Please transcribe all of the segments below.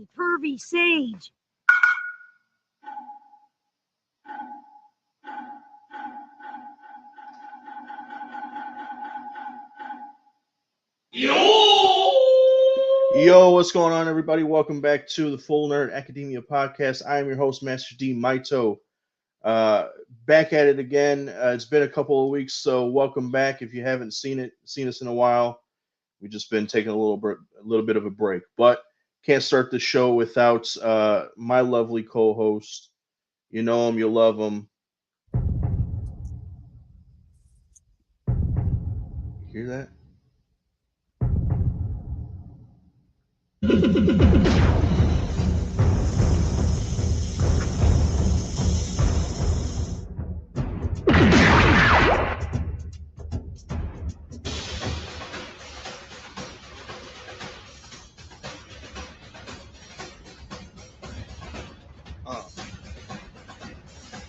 me, pervy sage. Yo, what's going on, everybody? Welcome back to the Full Nerd Academia podcast. I am your host, Master D Maito. Back at it again. It's been a couple of weeks, so welcome back. If you haven't seen us in a while, we've just been taking a little bit of a break. But can't start the show without my lovely co-host. You know him, you love him. You hear that?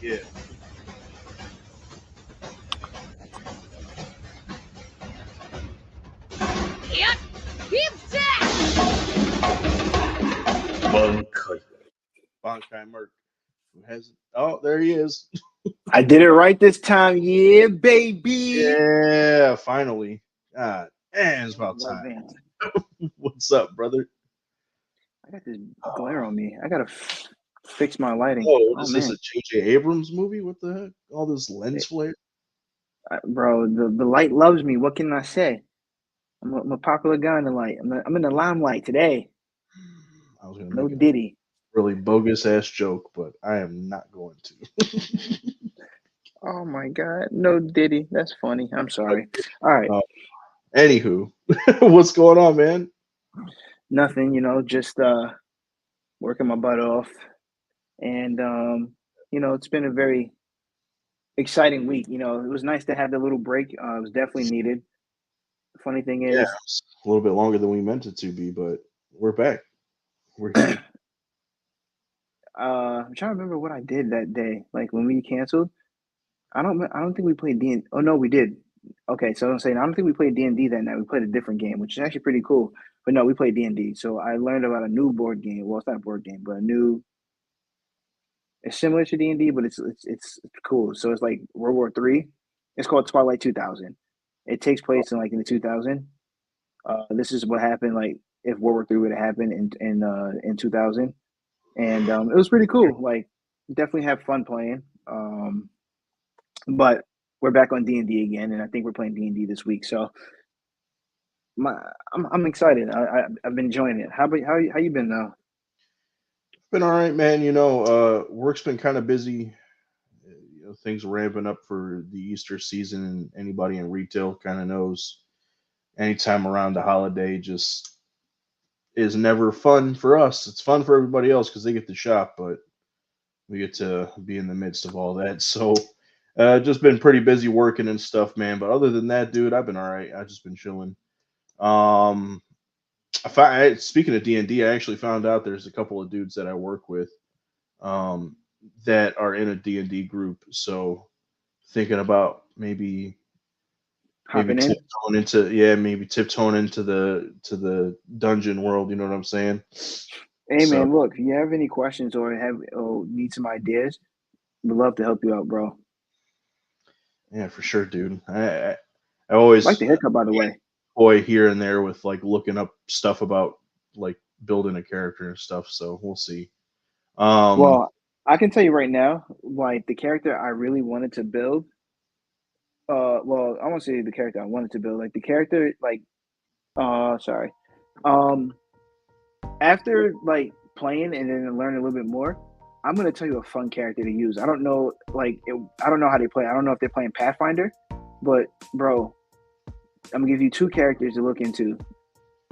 Yeah. Yep, keep that. Bankai Merc. Who has it? Oh, there he is. I did it right this time. Yeah, baby. Yeah, finally. God, man, it's about time. What's up, brother? I got this glare on me. I gotta fix my lighting. Oh, is this a J.J. Abrams movie? What the heck? All this lens flare? Bro, the light loves me. What can I say? I'm a popular guy in the light. I'm in the limelight today. I was gonna No make Diddy. really bogus ass joke, but I am not going to. Oh my God, no Diddy. That's funny. I'm sorry. All right. Anywho, what's going on, man? Nothing. Just working my butt off, and it's been a very exciting week. It was nice to have the little break. It was definitely needed. The funny thing is, it's a little bit longer than we meant it to be, but we're back. We're here. I'm trying to remember what I did that day. Like when we canceled, I don't think we played D&D. Oh no, we did. Okay, so I'm saying I don't think we played D&D that night. We played a different game, which is actually pretty cool. But no, we played D&D. So I learned about a new board game. Well, it's not a board game, but it's similar to D&D, but it's cool. So it's like World War III. It's called Twilight 2000. It takes place in the 2000. This is what happened like if World War III would have happened in 2000. And it was pretty cool. Like, definitely have fun playing. But we're back on D&D again, and I think we're playing D&D this week. So, I'm excited. I've been enjoying it. How you been though? Been all right, man. Work's been kind of busy. Things are ramping up for the Easter season, and anybody in retail kind of knows anytime around the holiday just is never fun for us. It's fun for everybody else because they get to shop, but we get to be in the midst of all that. So, just been pretty busy working and stuff, man. But other than that, dude, I've been all right. I've just been chilling. Speaking of D&D, I actually found out there's a couple of dudes that I work with, that are in a D&D group. So, thinking about maybe tiptoeing into the dungeon world. You know what I'm saying? Hey man, look, if you have any questions or need some ideas, we'd love to help you out, bro. Yeah, for sure, dude. I always like the haircut, by the way. Boy, here and there with like looking up stuff about like building a character and stuff. So we'll see. Well, I can tell you right now, like the character I really wanted to build. Well, I won't say the character I wanted to build. Like the character, after like playing and then learning a little bit more, I'm gonna tell you a fun character to use. I don't know, I don't know how they play. I don't know if they're playing Pathfinder, but bro, I'm gonna give you two characters to look into.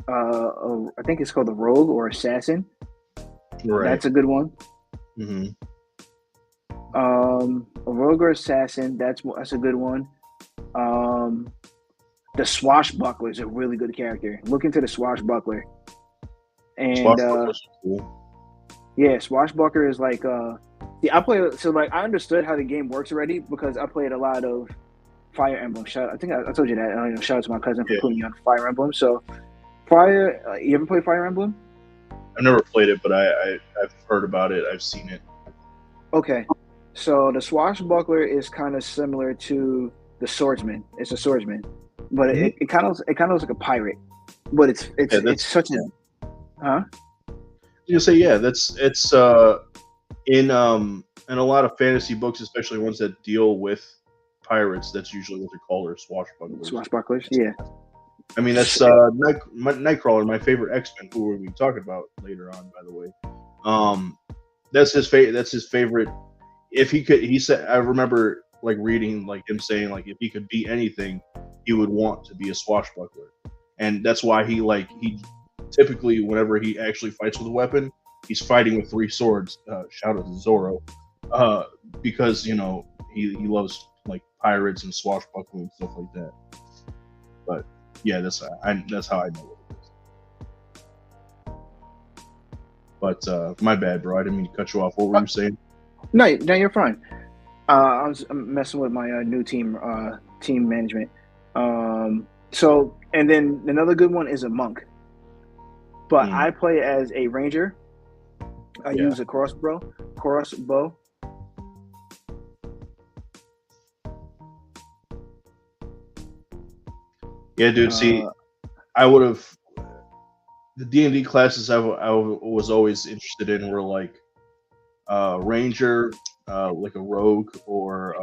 I think it's called the Rogue or Assassin. Right. That's a good one. Mm-hmm. A Rogue or Assassin. That's a good one. The Swashbuckler is a really good character. Look into the Swashbuckler. And cool. Yeah, Swashbuckler is like I understood how the game works already because I played a lot of Fire Emblem. I think I told you that. Shout out to my cousin for putting me on Fire Emblem. So, you ever play Fire Emblem? I've never played it, but I've heard about it. I've seen it. Okay, so the swashbuckler is kind of similar to the swordsman. It's a swordsman, but it kind of looks like a pirate. But it's such a huh? You say it's in a lot of fantasy books, especially ones that deal with pirates. That's usually what they're called, or swashbucklers. Swashbucklers, yeah. I mean, that's Nightcrawler, my favorite X-Men, who we'll be talking about later on, by the way. That's his favorite. If he could, he said, I remember like reading like him saying like if he could be anything, he would want to be a swashbuckler, and that's why he typically whenever he actually fights with a weapon, he's fighting with 3 swords. Shout out to Zorro, because he loves like pirates and swashbuckling and stuff like that. But yeah, that's how I know it is. But my bad, bro. I didn't mean to cut you off. What were you saying? No, you're fine. I'm messing with my new team management. So, and then another good one is a monk. But I play as a ranger. I use a crossbow. Yeah, dude. See, I would have the D&D classes I was always interested in were like ranger, like a rogue, or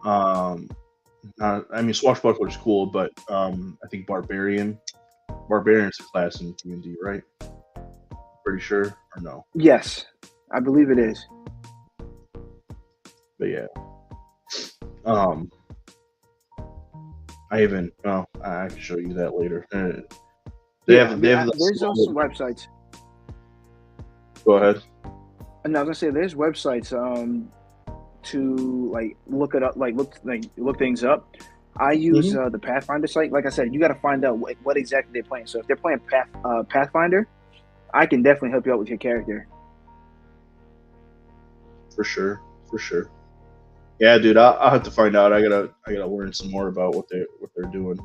I mean swashbuckler is cool, but I think barbarian's a class in D&D, right? Pretty sure, or no? Yes, I believe it is. But yeah, I can show you that later. There's also websites. Go ahead. And I was gonna say there's websites to like look it up, look things up. I use the Pathfinder site. Like I said, you got to find out what exactly they're playing. So if they're playing Pathfinder, I can definitely help you out with your character. For sure. Yeah, dude, I'll have to find out. I gotta learn some more about what they're doing.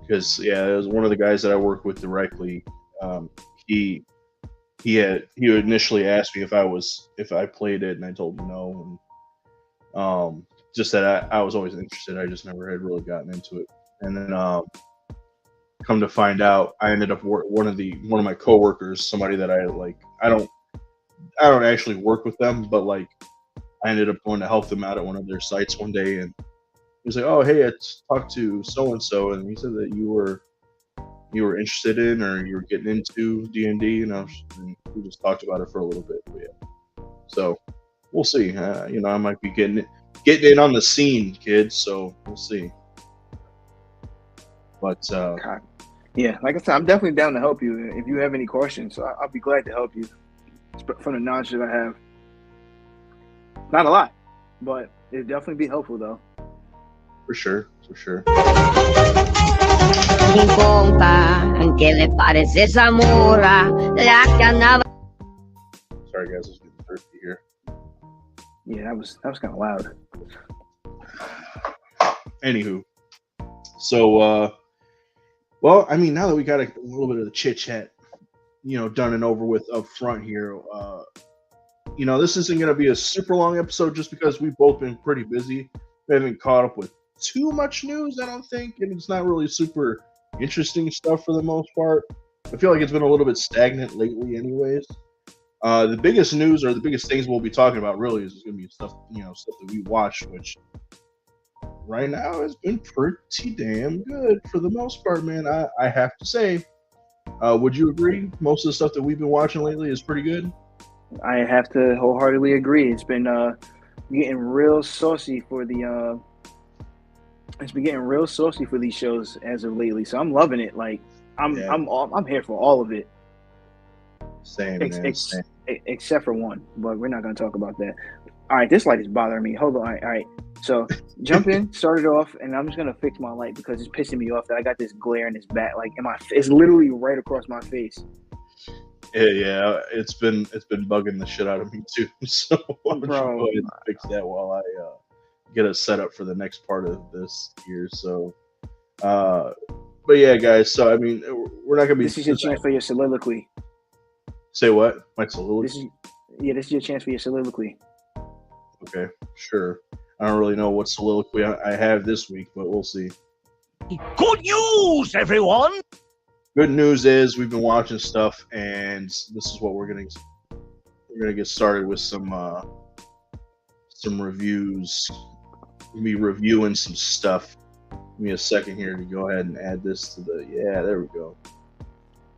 Because it was one of the guys that I work with directly. He initially asked me if I played it, and I told him no. And just that I was always interested. I just never had really gotten into it. And then come to find out, I ended up one of my coworkers, somebody that I like. I don't actually work with them, but like I ended up going to help them out at one of their sites one day, and he was like, "Oh, hey, I talked to so and so, and he said that you were interested in, or you were getting into D&D, and we just talked about it for a little bit." But yeah, so we'll see. I might be getting in on the scene, kids. So we'll see. But yeah, like I said, I'm definitely down to help you. If you have any questions, I'll be glad to help you from the knowledge that I have. Not a lot, but it'd definitely be helpful, though. For sure. ¿Qué importa que le parece esa morra la que andaba? Sorry, guys, I was getting thirsty here. Yeah, that was kind of loud. Anywho, so well, I mean, now that we got a little bit of the chit chat, done and over with up front here, this isn't going to be a super long episode just because we've both been pretty busy. We haven't caught up with too much news, I don't think, and it's not really super interesting stuff for the most part. I feel like it's been a little bit stagnant lately, anyways. The biggest news or the biggest things we'll be talking about really is going to be stuff that we watched, which right now has been pretty damn good for the most part, man. I have to say, would you agree? Most of the stuff that we've been watching lately is pretty good. I have to wholeheartedly agree. It's been getting real saucy for the. It's been getting real saucy for these shows as of lately, so I'm loving it. Like I'm here for all of it. Same, except for one, but we're not going to talk about that. All right, this light is bothering me. Hold on. All right. So jump in, start it off, and I'm just going to fix my light because it's pissing me off that I got this glare in this back. Like, it's literally right across my face. Yeah, it's been bugging the shit out of me too. So why don't you go ahead and fix that while I get us set up for the next part of this here. So, But yeah, guys. So I mean, we're not gonna be. This is your chance for your soliloquy. Say what? My soliloquy. This is your chance for your soliloquy. Okay, sure. I don't really know what soliloquy I have this week, but we'll see. Good news, everyone! Good news is we've been watching stuff, and this is what we're gonna get started with some reviews. We'll be reviewing some stuff. Give me a second here to go ahead and add this to the. Yeah, there we go.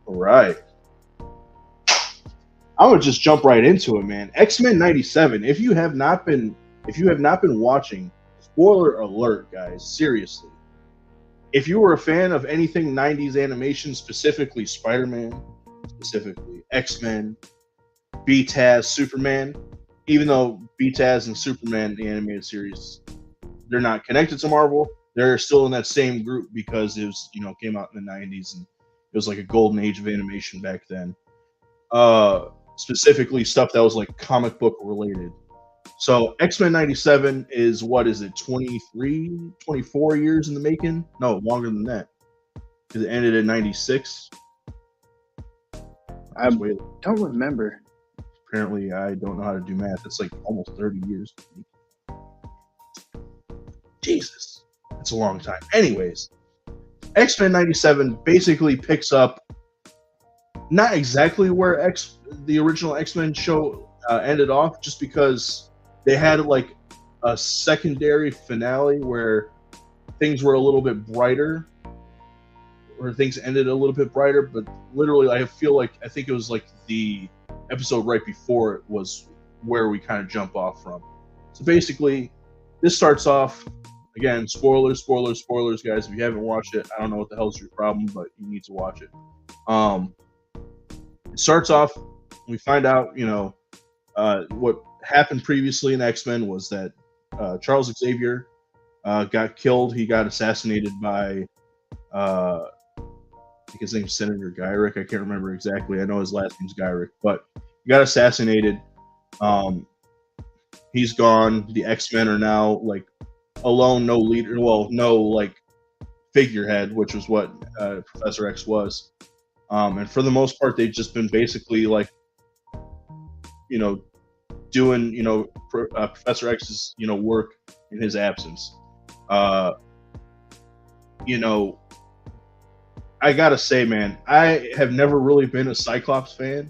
All right. I'm gonna just jump right into it, man. X-Men '97. If you have not been watching, spoiler alert, guys. Seriously, if you were a fan of anything '90s animation, specifically Spider-Man, specifically X-Men, BTAS, Superman, even though BTAS and Superman, the animated series, they're not connected to Marvel, they're still in that same group because it was, came out in the '90s and it was like a golden age of animation back then. Specifically stuff that was like comic book related. So X-Men '97 is, what is it, 23, 24 years in the making? No, longer than that. Because it ended in '96. I don't remember. Apparently, I don't know how to do math. It's like almost 30 years. Jesus. It's a long time. Anyways, X-Men '97 basically picks up not exactly where the original X-Men show ended off, just because they had like a secondary finale where things were a little bit brighter, or things ended a little bit brighter. But literally, I think it was like the episode right before it was where we kind of jump off from. So basically, this starts off, again, spoilers, guys. If you haven't watched it, I don't know what the hell's your problem, but you need to watch it. It starts off, we find out, what happened previously in X-Men was that Charles Xavier got killed. He got assassinated by, I think his name's Senator Gyrick. I can't remember exactly. I know his last name's Gyrick, but he got assassinated. He's gone. The X-Men are now like alone, no leader. Well, no like figurehead, which was what Professor X was. And for the most part, they've just been basically like, doing, Professor X's, work in his absence. I gotta say, man, I have never really been a Cyclops fan,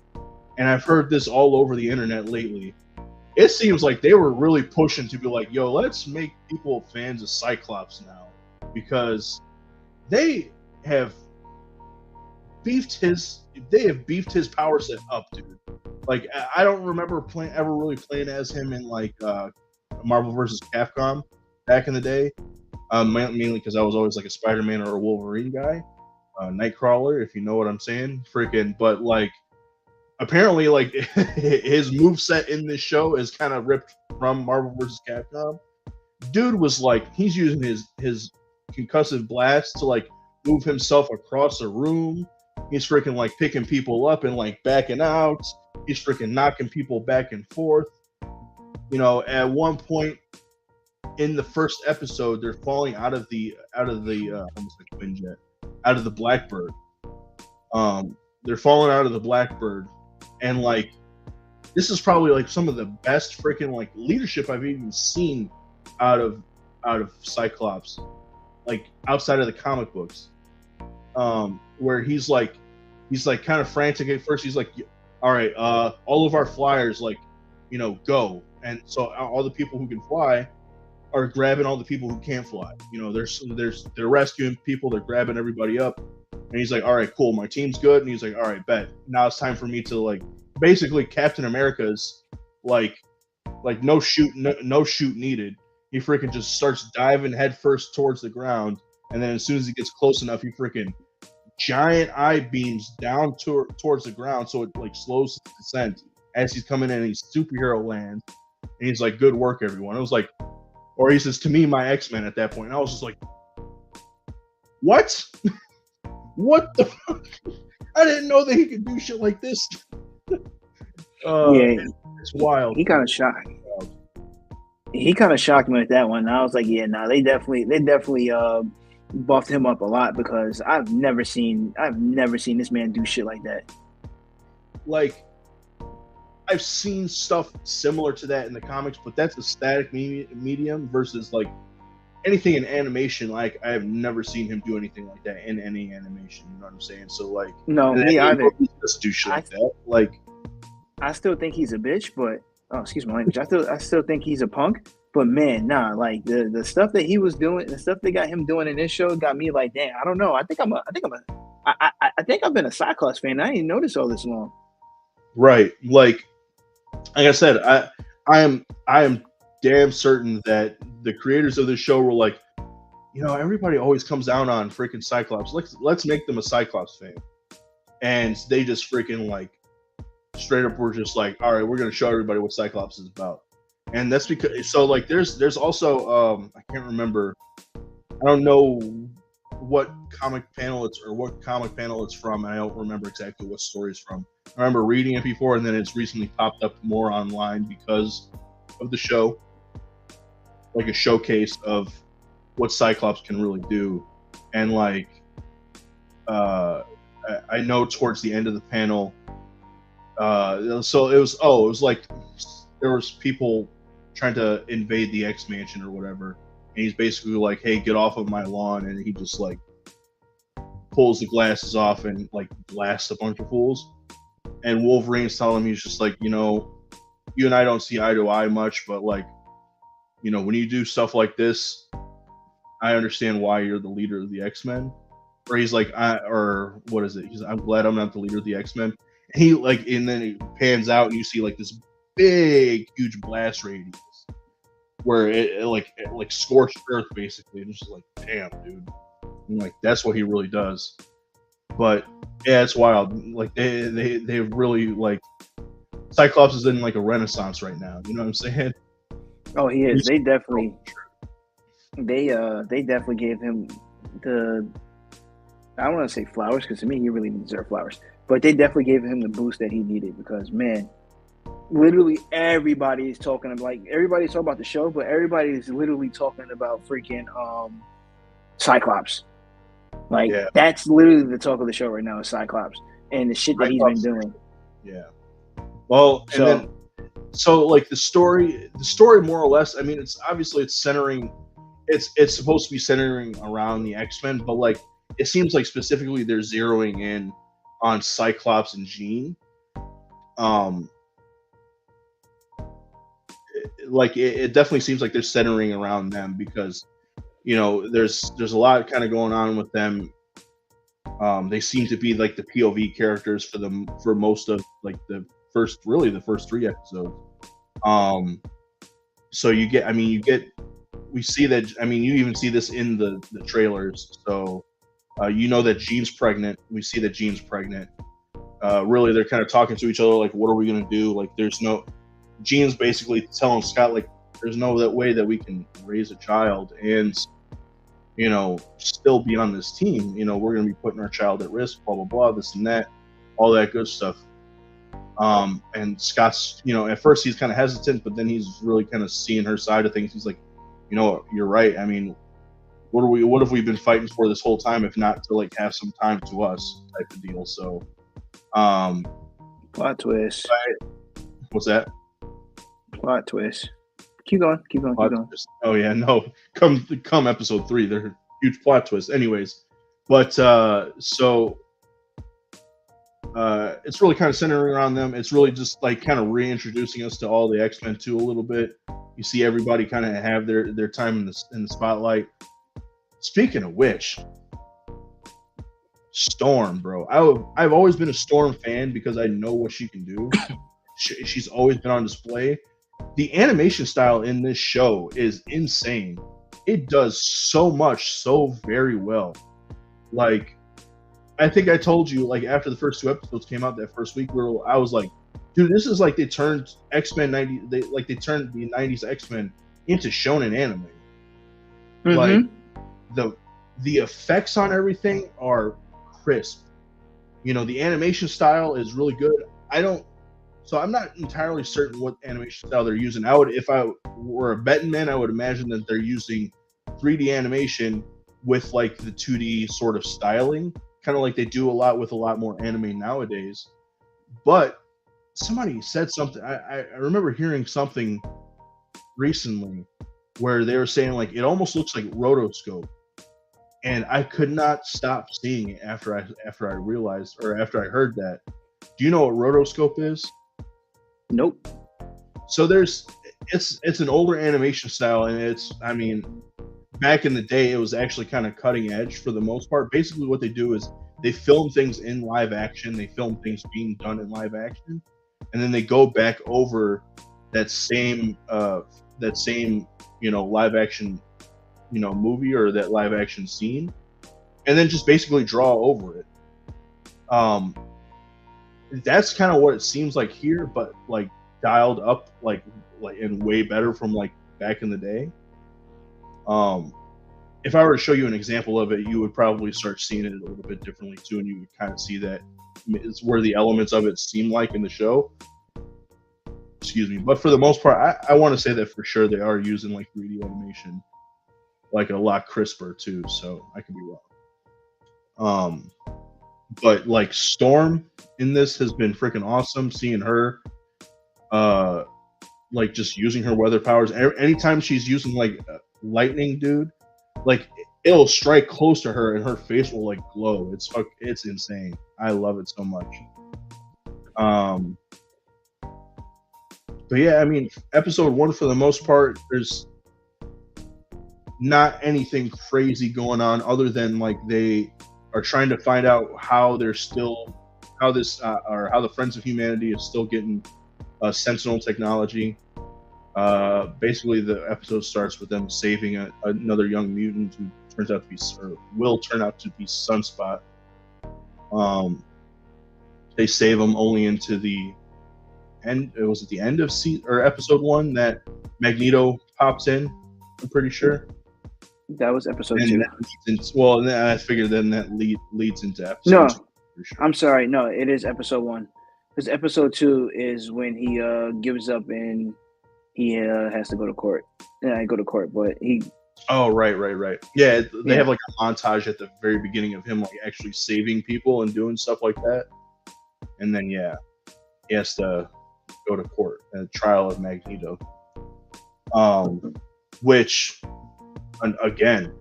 and I've heard this all over the internet lately. It seems like they were really pushing to be like, yo, let's make people fans of Cyclops now, because they have beefed his power set up, dude. Like, I don't remember ever really playing as him in like Marvel vs. Capcom back in the day, mainly because I was always like a Spider-Man or a Wolverine guy, Nightcrawler, if you know what I'm saying. But like, apparently, like his moveset in this show is kind of ripped from Marvel vs. Capcom. Dude was like, he's using his concussive blast to like move himself across a room. He's freaking like picking people up and like backing out. He's freaking knocking people back and forth. At one point in the first episode, they're falling out of the almost like Quinjet, out of the Blackbird. They're falling out of the Blackbird, and like, this is probably like some of the best freaking like leadership I've even seen out of Cyclops, like outside of the comic books. Where he's like kind of frantic at first. He's like, all right, all of our flyers, like, go. And so all the people who can fly are grabbing all the people who can't fly. They're rescuing people, they're grabbing everybody up. And he's like, all right, cool, my team's good. And he's like, all right, bet. Now it's time for me to like, basically Captain America's like no shoot needed. He freaking just starts diving headfirst towards the ground. And then as soon as he gets close enough, he freaking giant eye beams down towards the ground, so it like slows the descent as he's coming in. He's superhero land, and he's like, "Good work, everyone." It was like, or he says to me, "My X-Men." At that point, and I was just like, "What? What the fuck? I didn't know that he could do shit like this." It's wild. He kind of shocked. He kind of shocked me with that one. I was like, yeah, no, they definitely buffed him up a lot because I've never seen this man do shit like that. Like, I've seen stuff similar to that in the comics, but that's a static medium versus like anything in animation. Like, I have never seen him do anything like that in any animation. You know what I'm saying? So like, No, me either. He just do shit like that. Like, I still think he's a bitch, but excuse my language. I still think he's a punk. But man, nah, like the stuff that he was doing, the stuff they got him doing in this show got me like, damn, I don't know. I think I've been a Cyclops fan. I didn't notice all this long. right. Like I said, I am damn certain that the creators of this show were like, you know, everybody always comes down on freaking Cyclops. Let's make them a Cyclops fan. And they just freaking like straight up were just like, all right, we're gonna show everybody what Cyclops is about. And that's because so like there's also I can't remember, I don't know what comic panel it's from, and I don't remember exactly what story it's from. I remember reading it before, and then it's recently popped up more online because of the show, like a showcase of what Cyclops can really do. And like I know towards the end of the panel, so it was like there was people trying to invade the X Mansion or whatever, and he's basically like, hey, get off of my lawn, and he just like pulls the glasses off and like blasts a bunch of fools. And Wolverine's telling him, he's just like, you know, you and I don't see eye to eye much, but like, you know, when you do stuff like this, I understand why you're the leader of the X-Men. Or he's like, or what is it? He's, I'm glad I'm not the leader of the X-Men. And he like, and then it pans out and you see like this big, huge blast radius where it like scorched earth basically. And it's just like, damn, dude. And like, that's what he really does. But yeah, it's wild. Like they really like, Cyclops is in like a renaissance right now. You know what I'm saying? Oh, he is. They definitely gave him the, I don't want to say flowers because to me he really didn't deserve flowers, but they definitely gave him the boost that he needed because man, literally everybody is talking about, like, everybody's talking about the show, but everybody is literally talking about freaking Cyclops. Like, yeah. That's literally the talk of the show right now is Cyclops and the shit that he's been doing. Yeah. Well, and then so like the story more or less, I mean, it's obviously it's supposed to be centering around the X-Men, but like it seems like specifically they're zeroing in on Cyclops and Jean. Like it definitely seems like they're centering around them because, you know, there's a lot kind of going on with them. They seem to be like the POV characters for most of like the first 3 episodes. So we see that, I mean, you even see this in the trailers. So you know that Jean's pregnant. We see that Jean's pregnant. Really, they're kind of talking to each other like, what are we going to do? Like, Jean's basically telling Scott, like, there's no way that we can raise a child and, you know, still be on this team. You know, we're going to be putting our child at risk, blah, blah, blah, this and that, all that good stuff. And Scott's, you know, at first he's kind of hesitant, but then he's really kind of seeing her side of things. He's like, you know, you're right. I mean, what have we been fighting for this whole time, if not to like have some time to us type of deal. So, plot twist. What's that? Plot twist. Keep going. Twist. Oh yeah, no. Come episode 3, they're huge plot twists. Anyways, but so it's really kind of centering around them. It's really just like kind of reintroducing us to all the X-Men too a little bit. You see everybody kind of have their time in the spotlight. Speaking of which, Storm, bro. I've always been a Storm fan because I know what she can do. She's always been on display. The animation style in this show is insane. It does so much so very well. Like, I think I told you, like, after the first 2 episodes came out that first week, I was like, dude, this is like they turned X-Men 90, they turned the 90s X-Men into shonen anime. Mm-hmm. Like, the effects on everything are crisp. You know, the animation style is really good. So I'm not entirely certain what animation style they're using. If I were a betting man, I would imagine that they're using 3D animation with like the 2D sort of styling, kind of like they do a lot with a lot more anime nowadays. But somebody said something. I remember hearing something recently where they were saying like it almost looks like rotoscope, and I could not stop seeing it after I realized, or after I heard that. Do you know what rotoscope is? Nope. So it's an older animation style, and it's, I mean, back in the day it was actually kind of cutting edge for the most part. Basically what they do is they film things in live action, they film things being done in live action, and then they go back over that same live action movie or that live action scene, and then just basically draw over it. That's kind of what it seems like here, but like dialed up like and way better from like back in the day. If I were to show you an example of it, you would probably start seeing it a little bit differently too, and you would kind of see that it's where the elements of it seem like in the show. Excuse me, but for the most part, I want to say that for sure they are using like 3D animation, like a lot crisper too. So I could be wrong. But like Storm in this has been freaking awesome. Seeing her, like just using her weather powers. Anytime she's using like lightning, dude, like it'll strike close to her and her face will like glow. It's insane. I love it so much. But yeah, I mean, episode 1 for the most part, there's not anything crazy going on other than like they are trying to find out how the Friends of Humanity is still getting Sentinel technology. Basically, the episode starts with them saving another young mutant who will turn out to be Sunspot. They save him only into the end. It was at the end of episode 1 that Magneto pops in. I'm pretty sure. That was episode 2. And then I figured then that leads into episode 2. No, Sure. I'm sorry. No, it is episode 1. Because episode 2 is when he gives up and he has to go to court. Yeah, go to court, but he. Oh, right. Yeah, they have like a montage at the very beginning of him like actually saving people and doing stuff like that. And then, yeah, he has to go to court at the trial of Magneto. Which, again,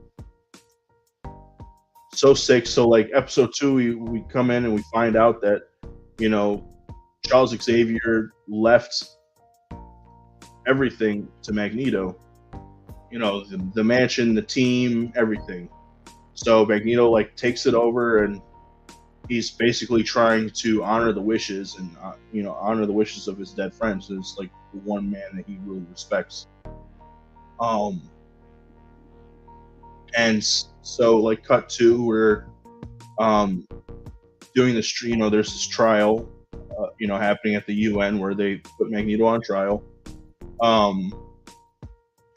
so sick. So like episode 2, we come in and we find out that, Charles Xavier left everything to Magneto. The mansion, the team, everything. So Magneto like takes it over, and he's basically trying to honor the wishes and honor the wishes of his dead friends. It's like the one man that he really respects. And so like cut to where doing this, there's this trial happening at the UN where they put Magneto on trial.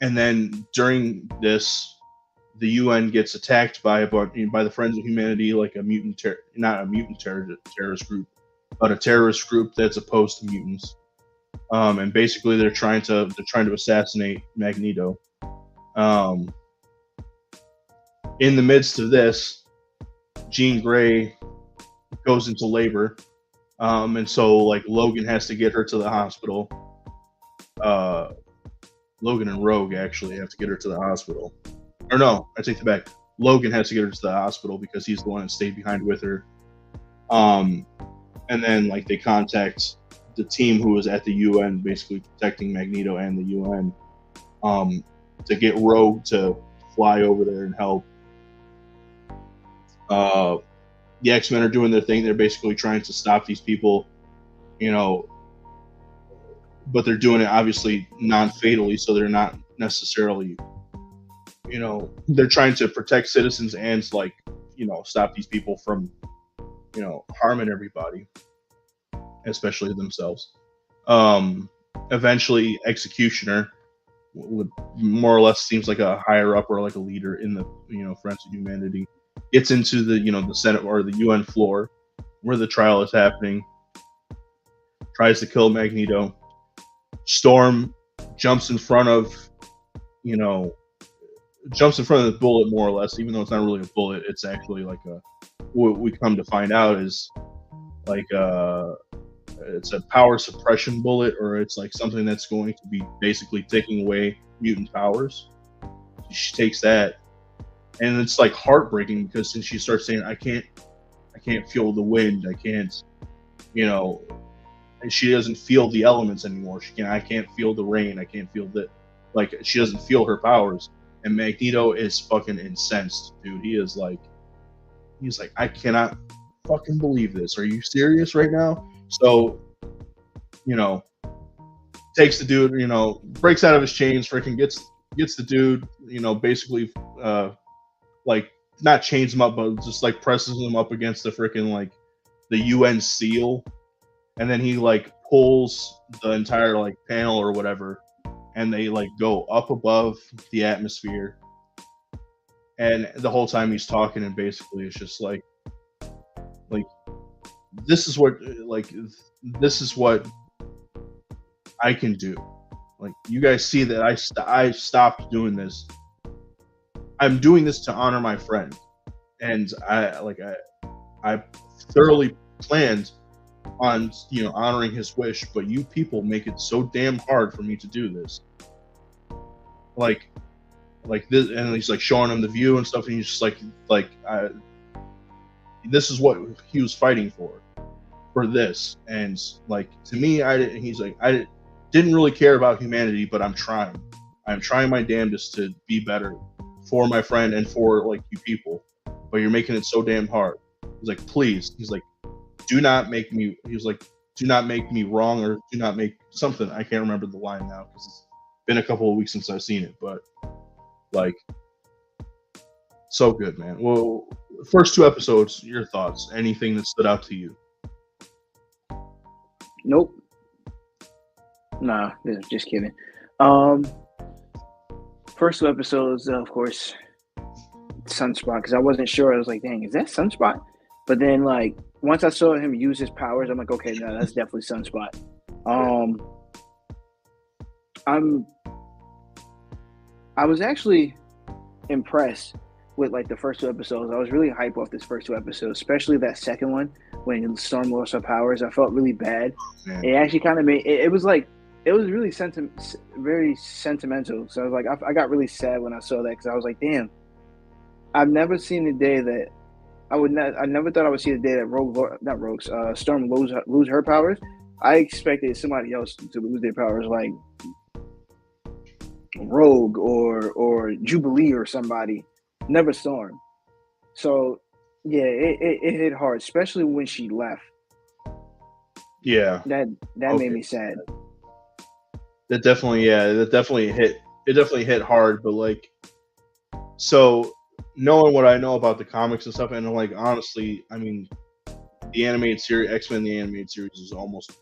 And then during this, the UN gets attacked by the Friends of Humanity, like not a mutant terrorist group, but a terrorist group that's opposed to mutants. And basically they're trying to assassinate Magneto. In the midst of this, Jean Grey goes into labor, and so like Logan has to get her to the hospital. Logan and Rogue actually have to get her to the hospital. Or no, I take that back. Logan has to get her to the hospital because he's the one that stayed behind with her. And then like they contact the team who was at the UN, basically protecting Magneto and the UN, to get Rogue to fly over there and help. The X-Men are doing their thing. They're basically trying to stop these people, but they're doing it obviously non-fatally, so they're not necessarily, they're trying to protect citizens and like, stop these people from, harming everybody, especially themselves. Eventually, Executioner would more or less seems like a higher up or like a leader in the, Friends of Humanity, gets into the, the Senate or the UN floor where the trial is happening, tries to kill Magneto. Storm jumps in front of, jumps in front of the bullet more or less, even though it's not really a bullet. It's actually like what we come to find out is like it's a power suppression bullet, or it's like something that's going to be basically taking away mutant powers. She takes that, and it's like heartbreaking because then she starts saying, I can't feel the wind, I can't, and she doesn't feel the elements anymore. I can't feel the rain, I can't feel the, like, she doesn't feel her powers. And Magneto is fucking incensed, dude. He's like, I cannot fucking believe this. Are you serious right now? So, takes the dude, breaks out of his chains, freaking gets the dude, basically, like, not chains him up, but just like presses him up against the freaking, like, the UN seal. And then he like pulls the entire like panel or whatever, and they like go up above the atmosphere. And the whole time he's talking, and basically it's just like this is what I can do. Like, you guys see that I stopped doing this. I'm doing this to honor my friend, and I thoroughly planned on honoring his wish, but you people make it so damn hard for me to do this. Like this, and he's like showing him the view and stuff, and he's just like this is what he was fighting for this. And like, to me, I didn't really care about humanity, but I'm trying my damnedest to be better for my friend and for like you people, but you're making it so damn hard. He's like, please, do not make me wrong, or do not make something. I can't remember the line now because it's been a couple of weeks since I've seen it, but like, so good, man. Well, first 2 episodes, your thoughts? Anything that stood out to you? Nope. Nah, just kidding. First 2 episodes, of course, Sunspot, because I wasn't sure. I was like, dang, is that Sunspot? But then, like, once I saw him use his powers, I'm like, okay, no, that's definitely Sunspot. I was actually impressed with like the first 2 episodes. I was really hyped off this first 2 episodes, especially that second one when Storm lost her powers. I felt really bad. It actually kind of made it was really very sentimental. So I was like, I got really sad when I saw that, because I was like, damn, I've never seen the day that I never thought I would see the day that Storm lose her powers. I expected somebody else to lose their powers, like Rogue or Jubilee or somebody. Never Storm. So yeah, it hit hard, especially when she left. Yeah, that made me sad. That definitely hit. It definitely hit hard, but like, so knowing what I know about the comics and stuff, and like, honestly, I mean, the animated series, X-Men, the animated series is almost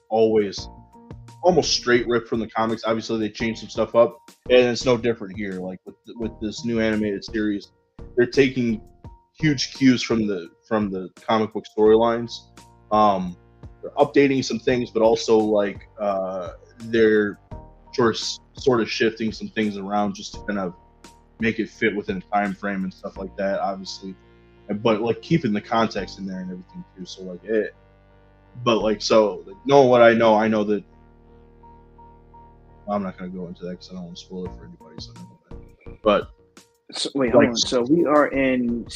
straight ripped from the comics. Obviously, they changed some stuff up, and it's no different here. Like with this new animated series, they're taking huge cues from the comic book storylines. They're updating some things, but also like they're sort of shifting some things around just to kind of make it fit within a time frame and stuff like that, obviously, but like keeping the context in there and everything too. So like knowing what I know that I'm not going to go into that because I don't want to spoil it for anybody. So, but so, wait, hold on. So we are in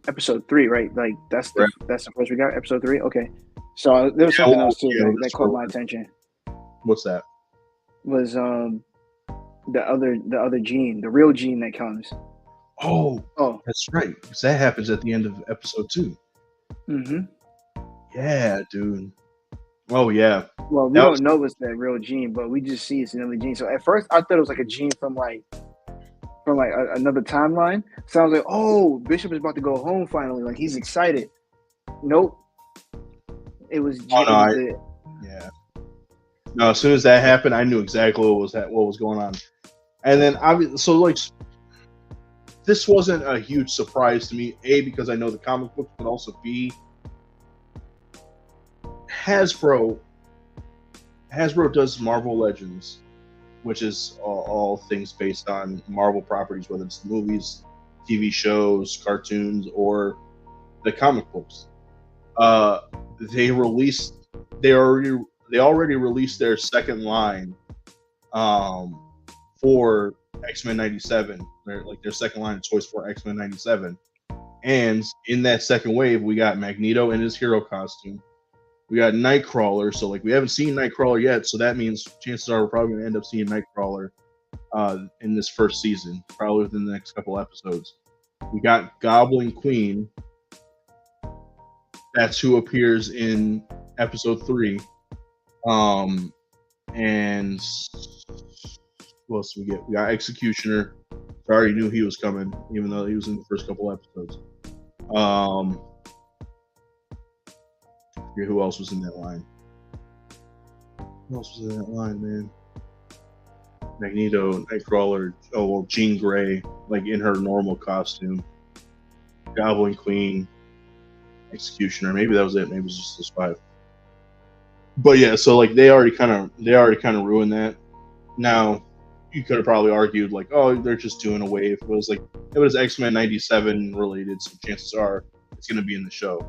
episode 3, right? Like that's the first we got, episode 3. Okay. So there was something else too that caught my attention. What's that? Was the other Jean, the real Jean that comes. Oh, that's right. Because that happens at the end of episode 2. Mm-hmm. Yeah, dude. Oh yeah. Well, we don't know it's that real Jean, but we just see it's another Jean. So at first, I thought it was like a Jean from another timeline. So I was like, oh, Bishop is about to go home finally. Like, he's excited. Nope. It was Jean. Yeah. No, as soon as that happened, I knew exactly what was going on. And then this wasn't a huge surprise to me. A, because I know the comic books, but also B, Hasbro does Marvel Legends which is all things based on Marvel properties, whether it's movies, TV shows, cartoons, or the comic books. They already released their second line for X-Men 97, their second line of toys for X-Men 97. And in that second wave, we got Magneto in his hero costume. We got Nightcrawler. So we haven't seen Nightcrawler yet. So that means chances are we're probably going to end up seeing Nightcrawler in this first season, probably within the next couple episodes. We got Goblin Queen. That's who appears in episode 3. And what else do we get? We got Executioner. I already knew he was coming, even though he was in the first couple episodes. I forget who else was in that line. Who else was in that line, man? Magneto, Nightcrawler, Jean Grey, in her normal costume. Goblin Queen, Executioner. Maybe that was it. Maybe it was just those 5. But yeah, so they already kind of ruined that. Now, you could have probably argued they're just doing a wave. It was X-Men 97 related, so chances are it's going to be in the show.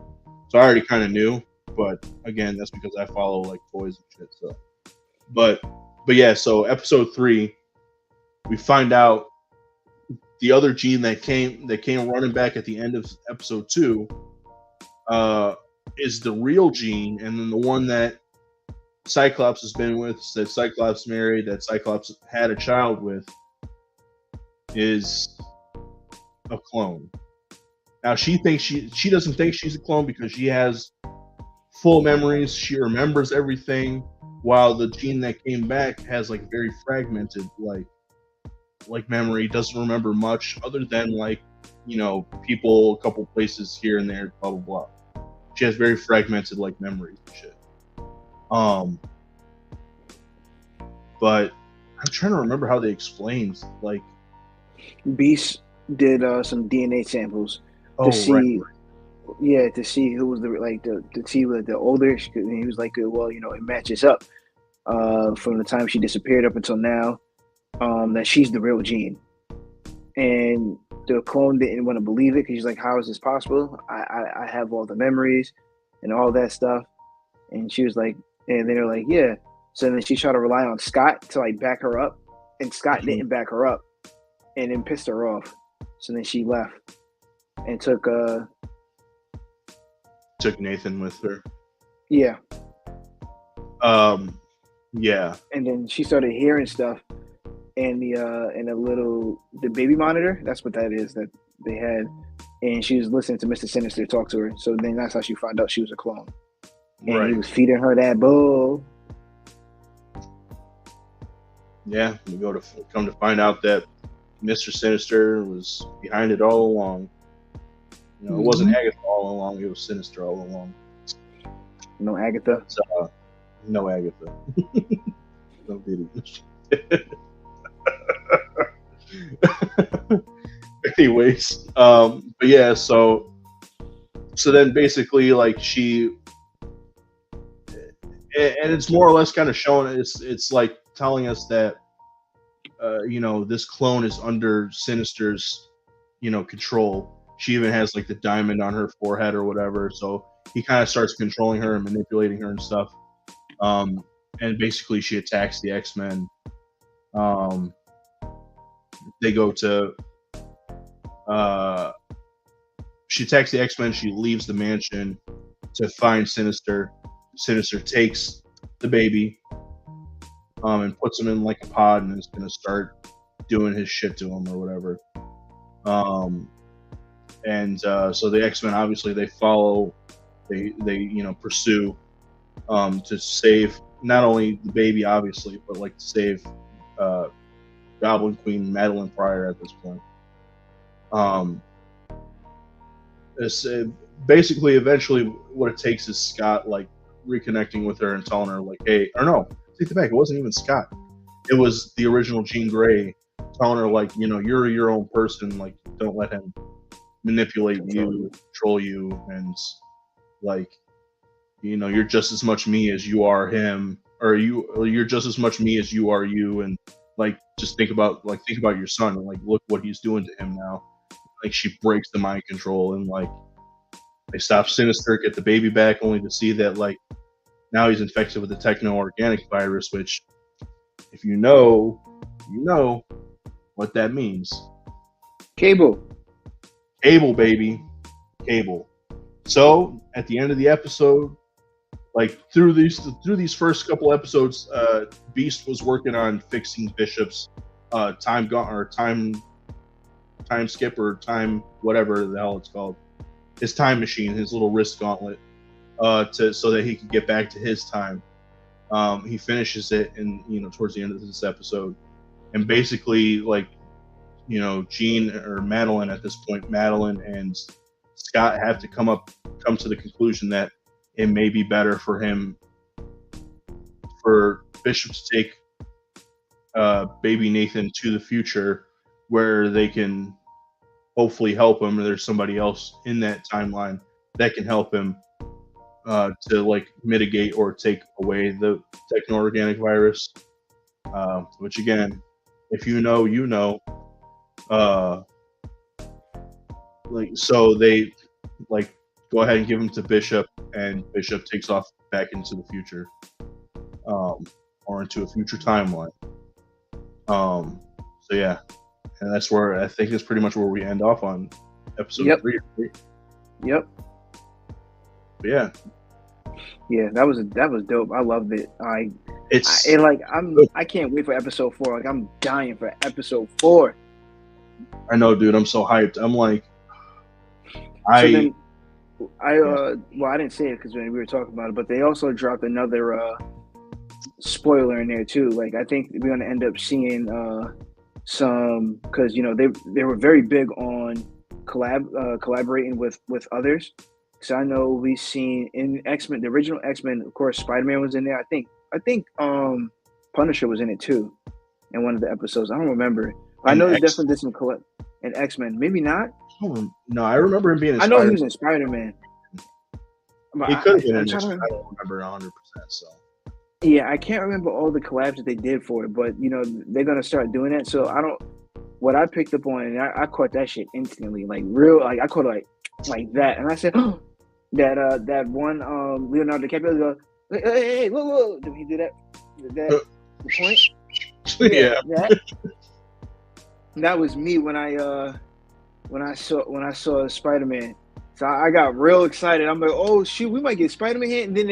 So I already kind of knew, but again, that's because I follow toys and shit. So, but yeah, so episode 3, we find out the other Jean that came running back at the end of episode 2 is the real Jean, and then the one that Cyclops has been with, that Cyclops married, that Cyclops had a child with, is a clone. Now she doesn't think she's a clone because she has full memories. She remembers everything, while the Jean that came back has very fragmented memory. Doesn't remember much other than people, a couple places here and there, blah blah blah. She has very fragmented memories and shit. But I'm trying to remember how they explained Beast did some DNA samples to see, right. Yeah, to see who was to see the older. He was well, it matches up from the time she disappeared up until now, that she's the real Jean. And the clone didn't want to believe it because she's like, how is this possible? I have all the memories and all that stuff. And she was like, and they're like, yeah. So then she tried to rely on Scott to back her up, and Scott didn't back her up, and then pissed her off. So then she left and took Nathan with her. Yeah. Yeah. And then she started hearing stuff, and the baby monitor. That's what that is that they had, and she was listening to Mr. Sinister talk to her. So then that's how she found out she was a clone. And right. He was feeding her that bull. Yeah, we come to find out that Mr. Sinister was behind it all along. It wasn't Agatha all along; it was Sinister all along. No Agatha. No Agatha. No Diddy. Anyways, but yeah, so then basically she. And it's more or less kind of showing it's telling us that this clone is under Sinister's control. She even has the diamond on her forehead or whatever, so he kind of starts controlling her and manipulating her and stuff. And basically she attacks the X-Men. They go to she attacks the X-Men. She leaves the mansion to find Sinister. Sinister takes the baby and puts him in a pod, and is going to start doing his shit to him or whatever. So the X-Men, obviously, they follow, they pursue to save not only the baby, obviously, but to save Goblin Queen Madeline Pryor at this point. Basically, eventually, what it takes is Scott reconnecting with her and telling her hey, or no, take it back. It wasn't even Scott. It was the original Jean Grey telling her you're your own person. Don't let him manipulate you, control you, and you're just as much me as you are him, or you're just as much me as you are you, and like just think about your son and like look what he's doing to him now. Like she breaks the mind control and like they stop Sinister, get the baby back, only to see that like now he's infected with the techno-organic virus, which if you know what that means. Cable, Baby. Cable. So at the end of the episode, like through these first couple episodes, Beast was working on fixing Bishop's time skip or time whatever the hell it's called, his time machine, his little wrist gauntlet, so that he could get back to his time. He finishes it, and towards the end of this episode, and basically like Jean or Madeline at this point, Madeline and Scott have to come to the conclusion that it may be better for Bishop to take baby Nathan to the future where they can hopefully help him, or there's somebody else in that timeline that can help him to like mitigate or take away the techno-organic virus, which again, if you know, like, so they like go ahead and give him to Bishop, and Bishop takes off back into the future, or into a future timeline. So yeah, and that's where I think is pretty much where we end off on episode 3. Yep. But yeah. Yeah, that was dope. I loved it. I can't wait for episode 4. Like I'm dying for episode 4. I know, dude. I'm so hyped. I'm like, I didn't say it because we were talking about it, but they also dropped another spoiler in there too. Like I think we're gonna end up seeing some, because they were very big on collaborating with others. So I know we've seen in X-Men, the original X-Men, of course, Spider-Man was in there. I think Punisher was in it too in one of the episodes. I don't remember. I know they definitely did some collab in X-Men. Maybe not. No, I remember him being in Spider-Man. I know he was in Spider-Man. He could have been in X-Men. I don't remember 100%. So yeah, I can't remember all the collabs that they did for it, but they're gonna start doing that. So what I picked up on, and I caught that shit instantly, like real, like I caught it like that, and I said, oh, that one Leonardo DiCaprio goes, hey, whoa, did he do that? The point? Yeah. That was me when I saw Spider-Man. So I got real excited. I'm like, oh shoot, we might get Spider-Man here. And then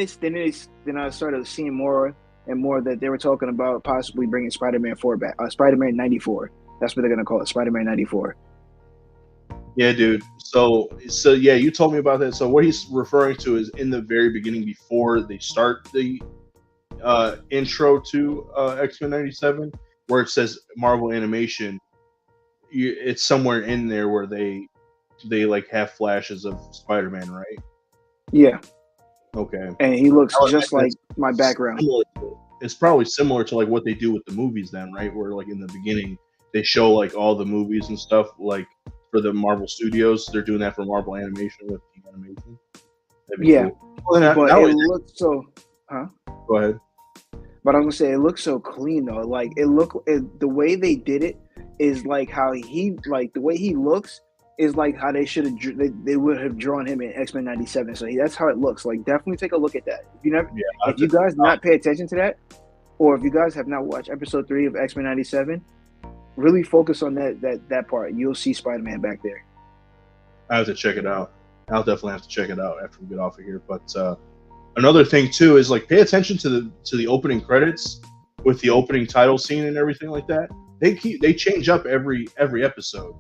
I started seeing more and more that they were talking about possibly bringing Spider-Man 4 back. Spider-Man 94. That's what they're gonna call it, Spider-Man 94. Yeah, dude. So yeah, you told me about that. So what he's referring to is in the very beginning, before they start the intro to X-Men 97, where it says Marvel Animation. It's somewhere in there where they like have flashes of Spider-Man, right? Yeah. Okay. And he looks just like my background. It's probably similar to like what they do with the movies then, right? Where like in the beginning they show like all the movies and stuff, like for the Marvel Studios. They're doing that for Marvel Animation with the animation. Yeah. Cool. Well, but it looks so. Huh? Go ahead. But I was gonna say it looks so clean though. Like the way they did it is like how the way he looks is like how they should have they would have drawn him in X-Men 97. So that's how it looks. Like definitely take a look at that. If you guys not pay attention to that, or if you guys have not watched episode 3 of X-Men 97, really focus on that part. You'll see Spider-Man back there. I have to check it out. I'll definitely have to check it out after we get off of here. But another thing too is like pay attention to the opening credits with the opening title scene and everything like that. They change up every episode.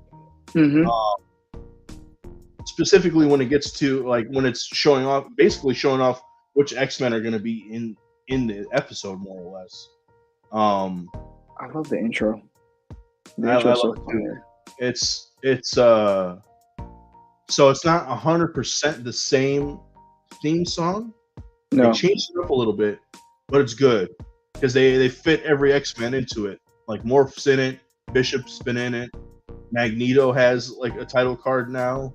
Mm-hmm. Specifically when it gets to like when it's showing off which X-Men are going to be in the episode more or less. I love the intro. I love it. It's so it's not 100% the same theme song. No. They changed it up a little bit, but it's good because they fit every X-Men into it. Like Morph's in it, Bishop's been in it, Magneto has like a title card now.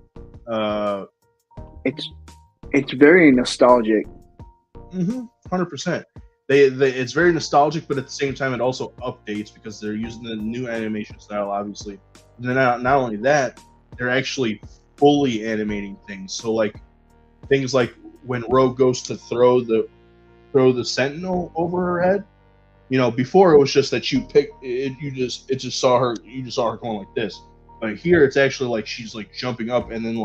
It's very nostalgic. 100%. it's very nostalgic, but at the same time, it also updates because they're using the new animation style, obviously. And then not only that, they're actually fully animating things. So like things like when Rogue goes to throw the Sentinel over her head. You know, before it was just that you just saw her going like this. But here it's actually like she's like jumping up and then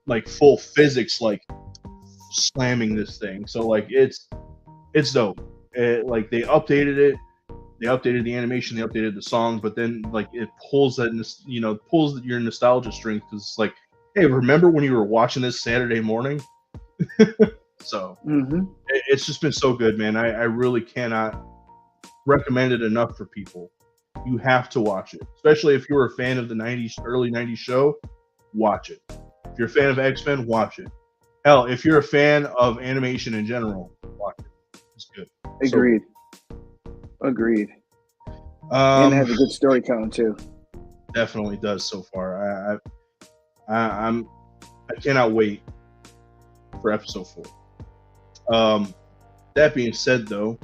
like full physics like slamming this thing. So like it's dope. Like they updated it, they updated the animation, they updated the song, but then like it pulls that pulls your nostalgia string because it's like, hey, remember when you were watching this Saturday morning? So it's just been so good, man. I really cannot recommend it enough for people. You have to watch it, especially if you're a fan of the early 90s show. Watch it. If you're a fan of X-Men, watch it. Hell, if you're a fan of animation in general, watch it. It's good. Agreed. Agreed. And it has a good storytelling too. Definitely does so far. I cannot wait for episode 4. That being said, though,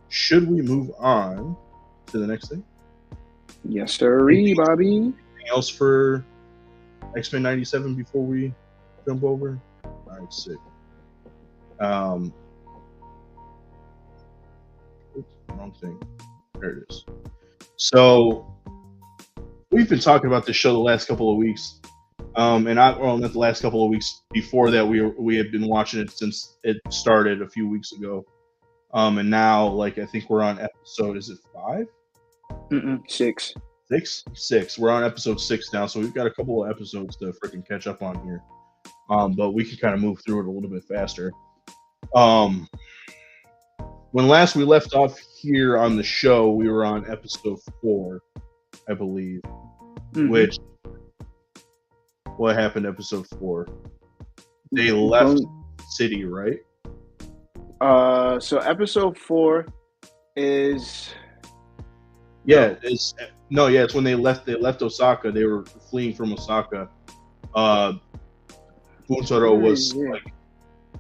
should we move on to the next thing? Yes, sir, Bobby. Anything else for X-Men 97 before we jump over? All right, sick. Oops, wrong thing. There it is. So we've been talking about this show the last couple of weeks. Not the last couple of weeks. Before that, we had been watching it since it started a few weeks ago. And now, like, I think we're on episode, is it 5? 6. 6? We're on episode 6 now, so we've got a couple of episodes to freaking catch up on here. But we can kind of move through it a little bit faster. When last we left off here on the show, we were on episode 4, I believe. Which, what happened to episode 4? They left city, right? So episode 4 is it's when they left Osaka. They were fleeing from Osaka. Buntaro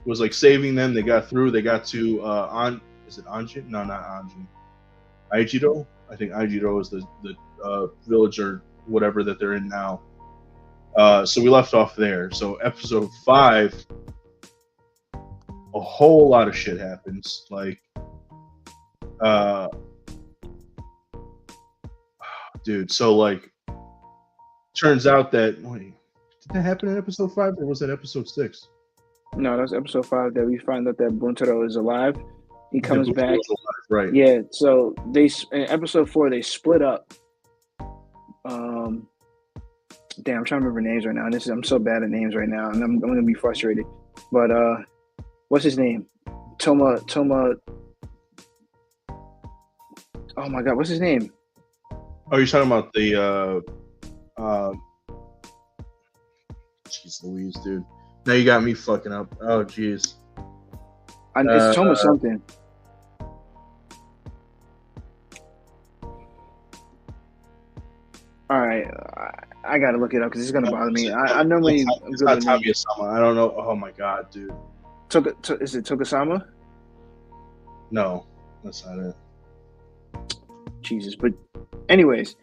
was saving them. They got through. They got to is it Anjin? No, not Anjin. Aijido? I think Aijido is the village or whatever that they're in now. So we left off there. So episode 5, a whole lot of shit happens. Like, dude. So like, turns out that did that happen in episode 5 or was that episode 6? No, that's episode 5 that we find out that Buntaro is alive. He comes back. Alive, right. Yeah. So in episode 4 they split up. Damn, I'm trying to remember names right now. I'm so bad at names right now, and I'm gonna be frustrated. But what's his name? Toma. Oh my God, what's his name? Oh, you're talking about the jeez Louise, dude. Now you got me fucking up. Oh jeez. It's Toma something. All right, I gotta look it up because it's gonna bother me. I normally it's not Tabiya-sama. I don't know. Oh my God, dude. Is it Tokasama? No, that's not it. Jesus, but anyways,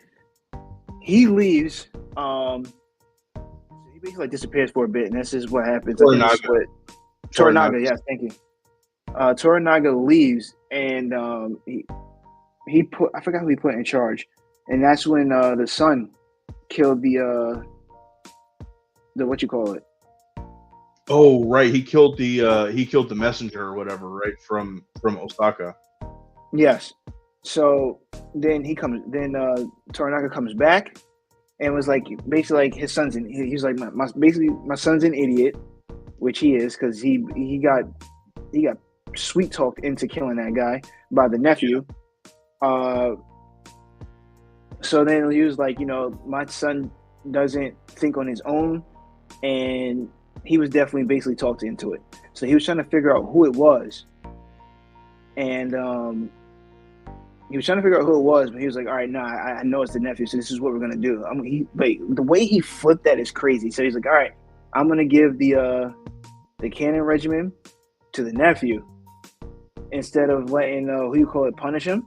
he leaves. He basically disappears for a bit, and this is what happens. Toranaga, yes, thank you. Toranaga leaves, and he put, I forgot who he put in charge, and that's when the son killed the what you call it. Oh right, he killed the messenger or whatever, right, from Osaka. Yes. So then Toranaga comes back and was like, basically like his son's he's like my son's an idiot, which he is because he got sweet talked into killing that guy by the nephew. So then he was like, my son doesn't think on his own, and he was definitely basically talked into it. So he was trying to figure out who it was, and he was trying to figure out who it was, but he was like, all right, nah, I know it's the nephew, so this is what we're gonna do. The way he flipped that is crazy. So he's like, all right, I'm gonna give the cannon regimen to the nephew, instead of letting punish him,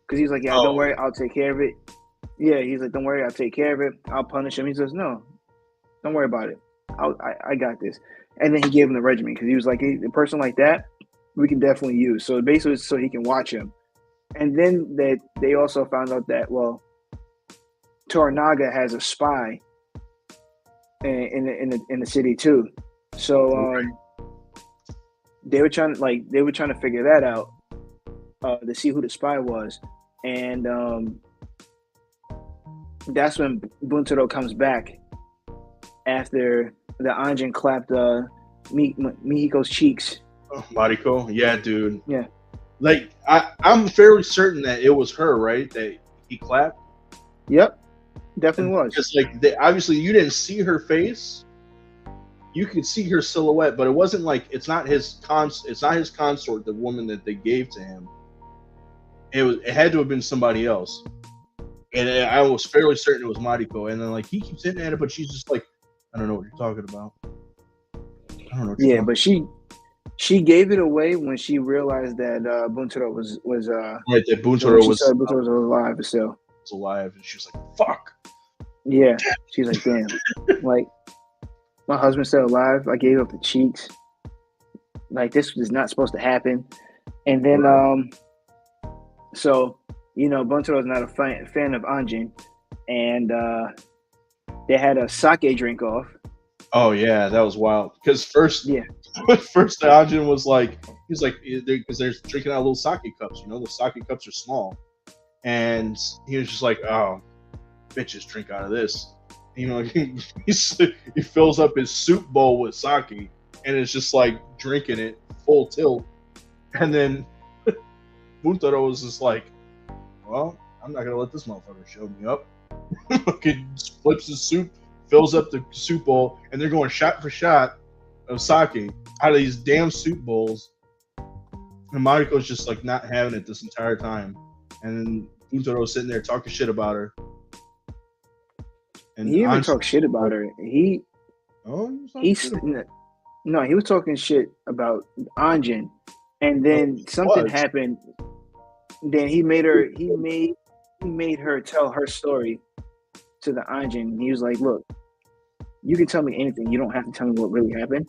because he's like, yeah, don't worry, I'll take care of it. Yeah, he's like, don't worry, I'll take care of it. I'll punish him. He says, no, don't worry about it. I got this. And then he gave him the regiment because he was like, a person like that, we can definitely use. So basically, so he can watch him. And then they also found out that, well, Toranaga has a spy in the city too. So they were trying to figure that out to see who the spy was. And that's when Buntaro comes back after the Anjin clapped Mihiko's cheeks. Oh, Mariko, yeah, dude. Yeah. Like I'm fairly certain that it was her, right? That he clapped. Yep, definitely was. Because obviously you didn't see her face. You could see her silhouette, but it wasn't like it's not his consort, the woman that they gave to him. It had to have been somebody else. And I was fairly certain it was Mariko. And then like he keeps hitting at it, but she's just like, I don't know what you're talking about. I don't know. Yeah, but she gave it away when she realized that Buntaro was right. That Buntaro was alive still. Was alive, and she was like, "Fuck." Yeah, she's like, "Damn, like my husband's still alive. I gave up the cheeks. Like this was not supposed to happen." And then, so Buntaro is not a fan of Anjin, and they had a sake drink off. Oh yeah, that was wild. Because first the Anjin was like, he's like, because they're drinking out of little sake cups. The sake cups are small, and he was just like, "Oh, bitches drink out of this." He fills up his soup bowl with sake, and it's just like drinking it full tilt. And then Buntaro was just like, "Well, I'm not gonna let this motherfucker show me up." Fucking flips his soup, fills up the soup bowl, and they're going shot for shot of sake out of these damn soup bowls. And Mariko's just like not having it this entire time. And then Buntaro's sitting there talking shit about her. And he didn't even talk shit about her. He was talking shit about Anjin. And then something happened. Then he made her tell her story to the Anjin. He was like, "Look, you can tell me anything. You don't have to tell me what really happened."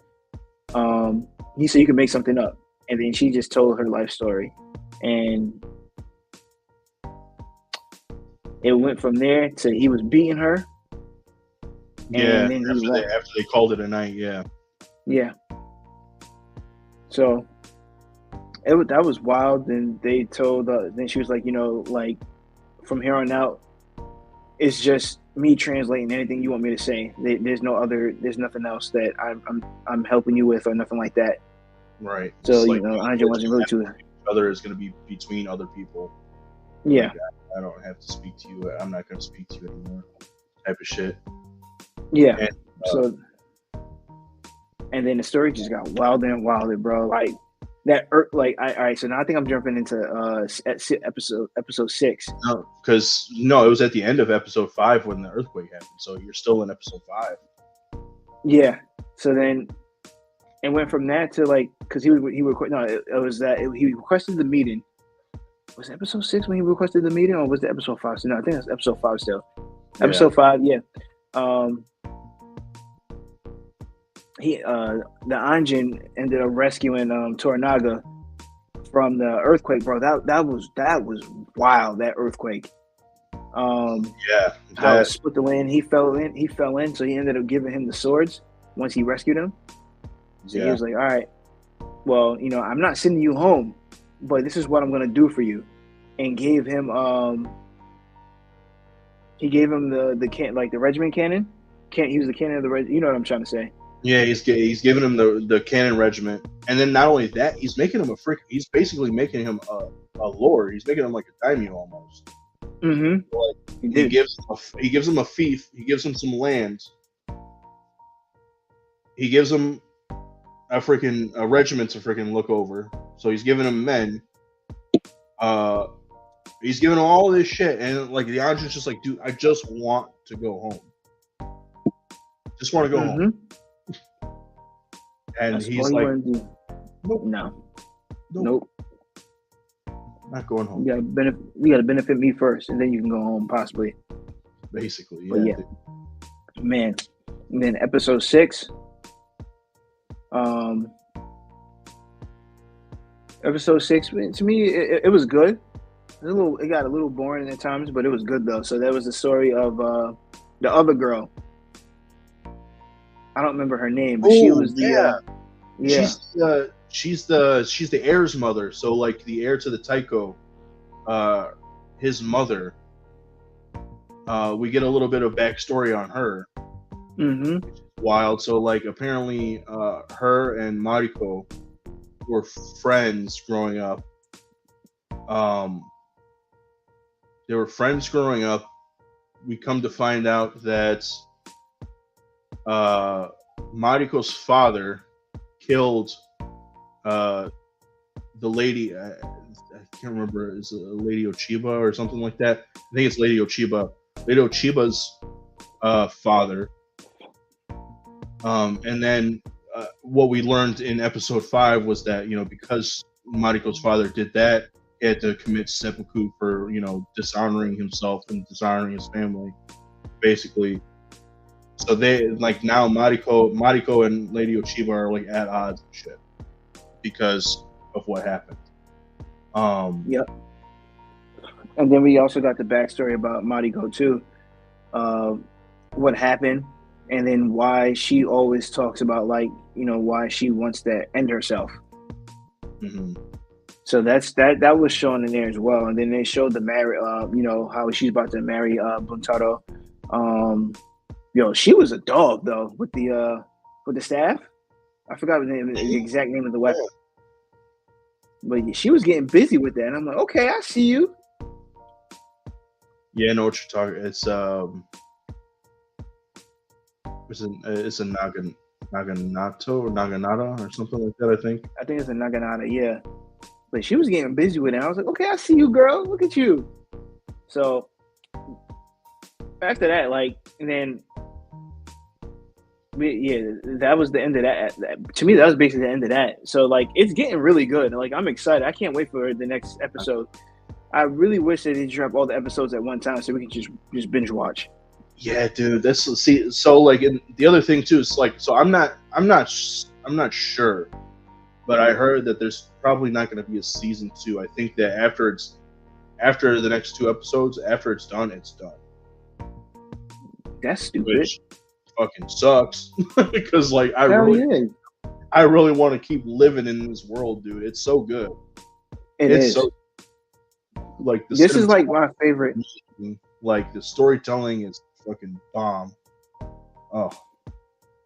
He said you can make something up. And then she just told her life story. And it went from there to he was beating her. Yeah, after they called it a night, yeah. Yeah. So that was wild. Then they told then she was like, like from here on out, it's just me translating anything you want me to say. There's nothing else that I'm helping you with or nothing like that. Right. So Anjin wasn't really too. Other is going to be between other people. Yeah. Like, I don't have to speak to you. I'm not going to speak to you anymore. Type of shit. Yeah. And, and then the story just got wilder and wilder, bro. Like that. All right. So now I think I'm jumping into episode 6. No, because it was at the end of episode 5 when the earthquake happened. So you're still in episode 5. Yeah. So then it went from that to because he requested the meeting. Was it episode 6 when he requested the meeting, or was it episode 5? So no, I think that's episode 5 still. Yeah. Episode 5, yeah. The Anjin ended up rescuing Toranaga from the earthquake, bro. That was wild. That earthquake. Yeah. How it split the land. He fell in. So he ended up giving him the swords once he rescued him. So he was like, "All right, well, I'm not sending you home, but this is what I'm gonna do for you," and gave him he gave him the regiment cannon. He was the cannon of the regiment. You know what I'm trying to say? Yeah, he's giving him the cannon regiment, and then not only that, he's making him he's basically making him a lord. He's making him like a daimyo almost. Mm-hmm. Like, he gives him a fief. He gives him some land. He gives him a regiment to freaking look over. So he's giving him men. He's giving him all this shit, and like the Anjin's just like, dude, I just want to go home. Just want to go home. And That's he's like, nope. Not going home. You gotta benefit me first, and then you can go home possibly. Basically, But yeah. yeah, man. And then episode 6. Episode 6 to me, it was good. It got a little boring at times, but it was good though. So that was the story of the other girl. I don't remember her name, but she was the She's the heir's mother. So like the heir to the Taiko, his mother. We get a little bit of backstory on her. Mm-hmm. Wild. So like apparently, her and Mariko were friends growing up. They were friends growing up. We come to find out that Mariko's father killed the lady. I can't remember. Is it Lady Ochiba or something like that? I think it's Lady Ochiba. Lady Ochiba's father. And then what we learned in episode 5 was that, because Mariko's father did that, he had to commit seppuku for, dishonoring himself and dishonoring his family, basically. So they now Mariko and Lady Ochiba are at odds and shit because of what happened. Yep. And then we also got the backstory about Mariko too, what happened, and then why she always talks about why she wants to end herself. Mm-hmm. So that was shown in there as well, and then they showed the marry, how she's about to marry Buntaro. She was a dog though with the staff. I forgot the exact name of the weapon, but she was getting busy with that, and I'm like, okay, I see you. Yeah, I know what you're talking. It's a Naganato or Naganata or something like that. I think it's a Naganata. Yeah. But she was getting busy with it. I was like, okay, I see you, girl. Look at you. So after that, and then that was the end of that. To me, that was basically the end of that. So it's getting really good. I'm excited. I can't wait for the next episode. I really wish they did drop all the episodes at one time so we can just binge watch. Yeah, dude. And the other thing too is so I'm not sure. But I heard that there's probably not going to be a season 2. I think that after the next 2 episodes, after it's done, it's done. That's stupid. Which fucking sucks because I really want to keep living in this world, dude. It's so good. It's so this is my favorite. The storytelling is fucking bomb. Oh.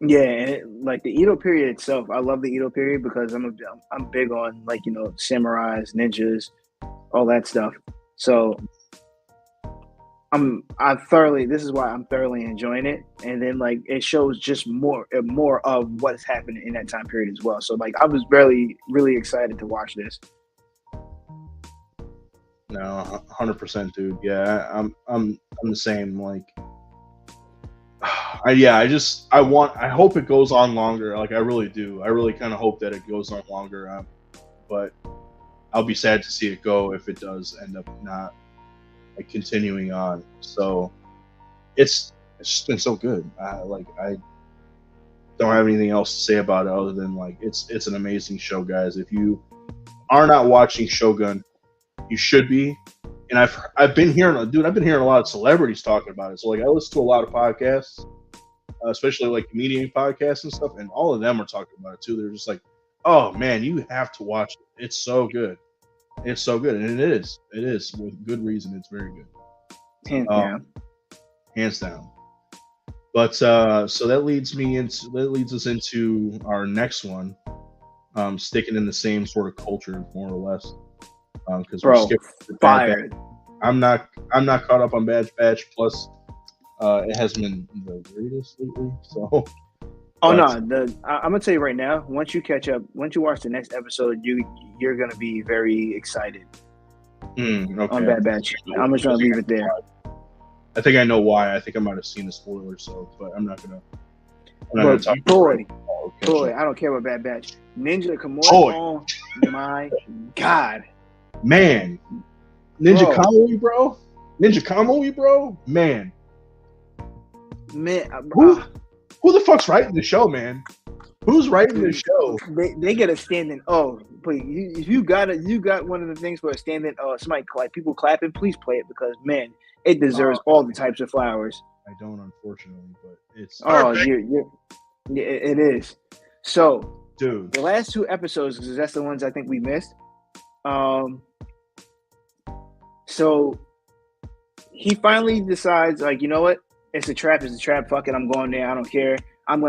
Yeah, and the Edo period itself, I love the Edo period because I'm big on samurais, ninjas, all that stuff. So this is why I'm thoroughly enjoying it, and then it shows just more of what's happening in that time period as well. So I was really excited to watch this. No, 100%, dude. Yeah, I'm the same. I hope it goes on longer. I really do. I really kind of hope that it goes on longer. But I'll be sad to see it go if it does end up not continuing on. So it's just been so good. I don't have anything else to say about it other than it's an amazing show, guys. If you are not watching Shogun, you should be. And I've been hearing a lot of celebrities talking about it. So I listen to a lot of podcasts, especially comedian podcasts and stuff, and all of them are talking about it too. They're just oh man, you have to watch it. It's so good. It's so good, and it is. It is with good reason. It's very good. Hands down. But so that leads us into our next one, sticking in the same sort of culture, more or less. Because we're skipping Bad Batch. I'm not caught up on Bad Batch. Plus, it hasn't been the greatest lately. So, I'm gonna tell you right now. Once you catch up, once you watch the next episode, you're gonna be very excited on Bad Batch. I'm just gonna leave it there. I think I know why. I think I might have seen the spoilers, but I'm not gonna. Boy, I don't care about Bad Batch. Ninja Kimura. Oh my God. Man, Ninja Bro. Kamui, bro. Ninja Kamui, bro. Man, Man, who the fuck's writing the show, man? Who's writing the show? they get a standing. Oh, please! If you got one of the things for a standing. Somebody like people clapping. Please play it because man, it deserves all the types of flowers. I don't, unfortunately, but it's it is. So, dude, the last 2 episodes, because that's the ones I think we missed. So he finally decides, like, you know what? It's a trap. Fuck it, I'm going there. I don't care. I'm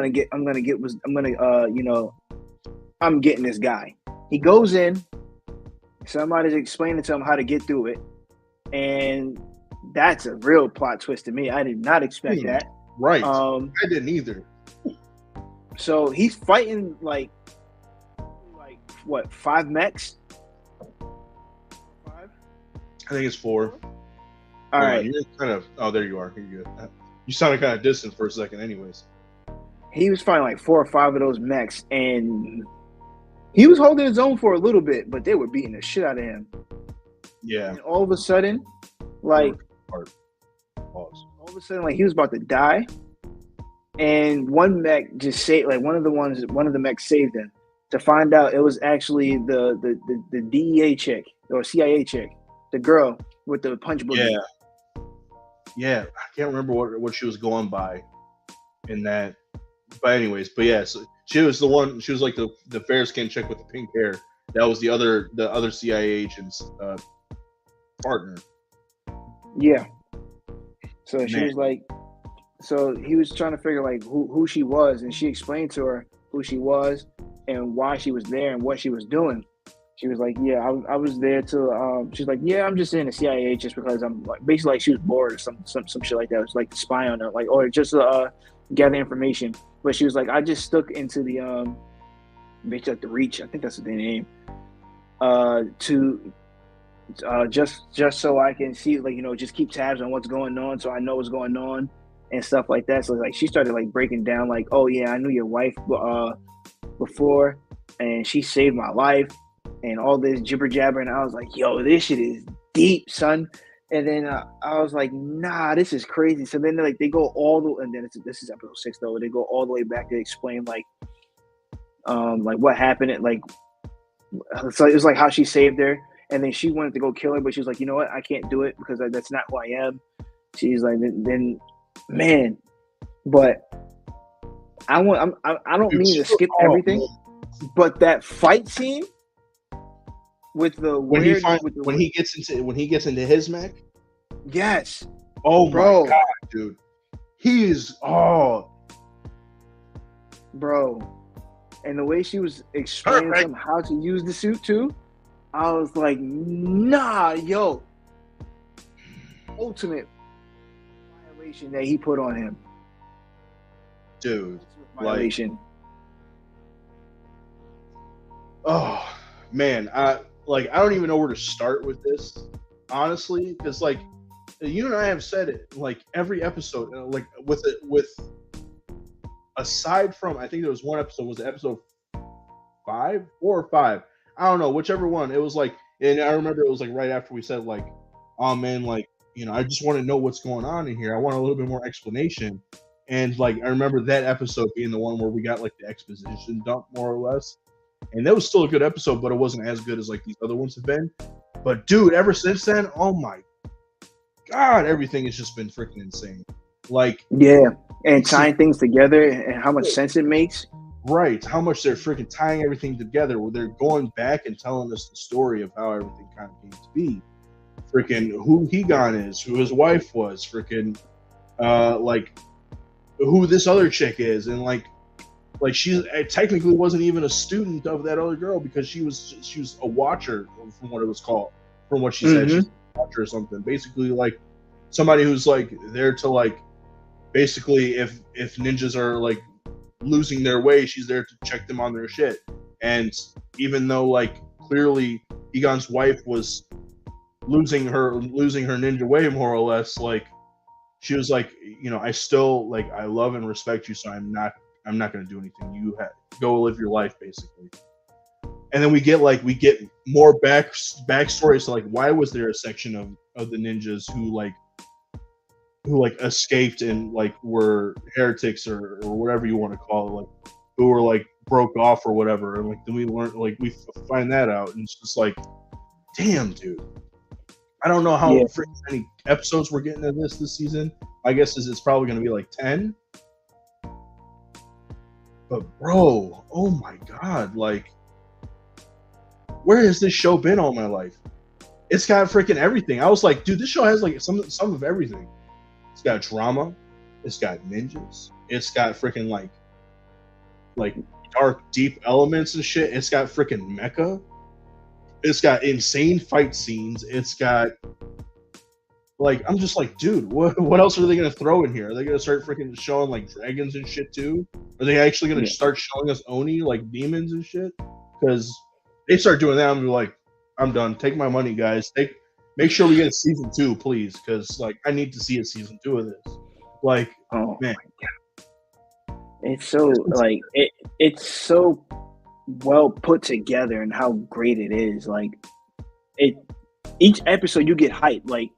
getting this guy. He goes in. Somebody's explaining to him how to get through it, and that's a real plot twist to me. I did not expect that. Right. I didn't either. So he's fighting like what, 5 mechs? 5? I think it's 4. All right. You're kind of. Oh, there you are. You're good. You sounded kind of distant for a second, anyways. He was fighting like 4 or 5 of those mechs, and he was holding his own for a little bit, but they were beating the shit out of him. Yeah. And all of a sudden, like he was about to die, and one mech just saved, like one of the mechs saved him. To find out it was actually the DEA chick or CIA chick, the girl with the punch boogie. Yeah. I can't remember what she was going by in that. But anyways, so she was the one. She was like the fair skinned chick with the pink hair. That was the other CIA agent's partner. Yeah. So she was like, so he was trying to figure like who she was, and she explained to her who she was and why she was there and what she was doing. She was like, yeah, I was there to. She's like, yeah, I'm just in the CIA just because I'm like, basically like she was bored or some shit like that. It was like to spy on her, like, or just gather information. But she was like, I just stuck into the bitch at the Reach. I think that's the name. To just so I can see, like, just keep tabs on what's going on, so I know what's going on and stuff like that. So like she started like breaking down, like, oh yeah, I knew your wife before, and she saved my life, and all this jibber jabber. And I was like, yo, this shit is deep, son. And then I was like, nah, this is crazy. So then they go all the, and then this is episode 6 though. They go all the way back to explain like what happened. So it was like how she saved her, and then she wanted to go kill her, but she was like, you know what, I can't do it because that's not who I am. She's like, then man, but I don't mean to skip everything, but that fight scene. With the when he gets into his mech, yes. Oh bro. My god, dude, he is bro, and the way she was explaining to him how to use the suit too, I was like, nah, yo, ultimate violation that he put on him, dude, violation. Oh man, I don't even know where to start with this, honestly, because like you and I have said it like every episode, like with aside from, I think there was one episode, was it episode 4 or 5? I don't know, whichever one. It was like, and I remember it was like right after we said like, oh man, like, I just want to know what's going on in here. I want a little bit more explanation. And like I remember that episode being the one where we got like the exposition dump more or less. And that was still a good episode, but it wasn't as good as like these other ones have been. But dude, ever since then, oh my god, everything has just been freaking insane. Like, yeah, and tying things together and how much sense it makes. Right, how much they're freaking tying everything together, where they're going back and telling us the story of how everything kind of came to be. Freaking who Hegon is, who his wife was, freaking like who this other chick is, and like she technically wasn't even a student of that other girl because she was a watcher, from what it was called, from what she said. She's a watcher or something. Basically, like somebody who's like there to like basically if ninjas are like losing their way, she's there to check them on their shit. And even though like clearly Egon's wife was losing her ninja way more or less, like she was like, I still like I love and respect you, so I'm not going to do anything. You go live your life, basically. and then we get more backstories. So like, why was there a section of the ninjas who escaped and like were heretics or whatever you want to call it, like who were like broke off or whatever, and like then we learn, like we find that out, and it's just like, damn, dude. I don't know how many episodes we're getting of this season. My guess is it's probably going to be like 10. But bro, oh my god, like, where has this show been all my life? It's got freaking everything. I was like, dude, this show has like some of everything. It's got drama. It's got ninjas. It's got freaking like dark, deep elements and shit. It's got freaking mecha. It's got insane fight scenes. It's got like, I'm just like, dude, what else are they gonna throw in here? Are they gonna start freaking showing like dragons and shit too? Are they actually gonna start showing us Oni, like demons and shit? Because they start doing that, I'm gonna be like, I'm done. Take my money, guys. Make sure we get a season 2, please, because like I need to see a season 2 of this. Like, oh man, my god, it's so like it's so well put together and how great it is. Like, each episode you get hyped. Like,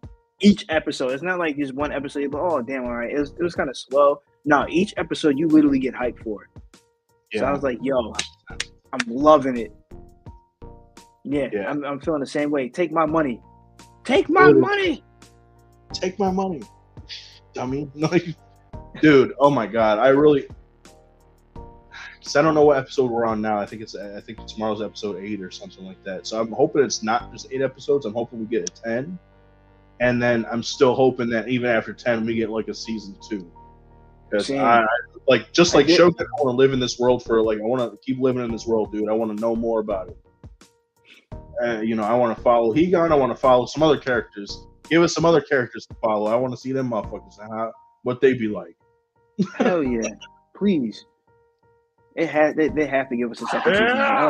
each episode, it's not like just one episode you're like, oh damn, all right, it was kind of slow. No, each episode you literally get hyped for it. So I was like, yo, I'm loving it. Yeah. I'm feeling the same way. Take my money. Take my money. Take my money, dummy. Like, dude, oh my god, I don't know what episode we're on now. I think tomorrow's episode 8 or something like that. So I'm hoping it's not just 8 episodes. I'm hoping we get a 10, and then I'm still hoping that even after 10 we get like a season 2. Because I like, just like Shogun, I want to live in this world for like, I want to keep living in this world, dude. I want to know more about it. I want to follow Higan. I want to follow some other characters. Give us some other characters to follow. I want to see them motherfuckers and what they be like. Hell yeah, please. They have to give us a second season. I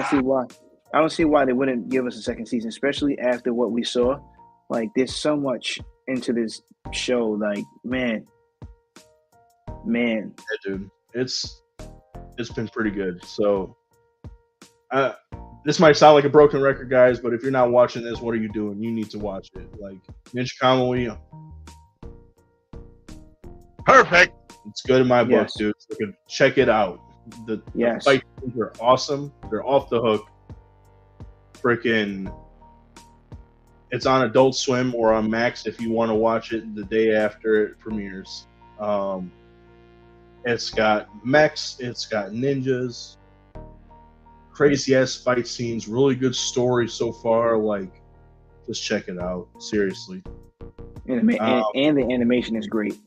don't see why they wouldn't give us a second season, especially after what we saw. Like, there's so much into this show. Like, man. Yeah, dude, it's been pretty good. So, this might sound like a broken record, guys, but if you're not watching this, what are you doing? You need to watch it. Like, Ninja Kamui, perfect. It's good in my book, dude. So check it out. The fight scenes are awesome. They're off the hook. Freaking, it's on Adult Swim or on Max if you want to watch it the day after it premieres. It's got mechs. It's got ninjas. Crazy ass fight scenes, really good story so far. Like, just check it out, seriously. And the animation is great.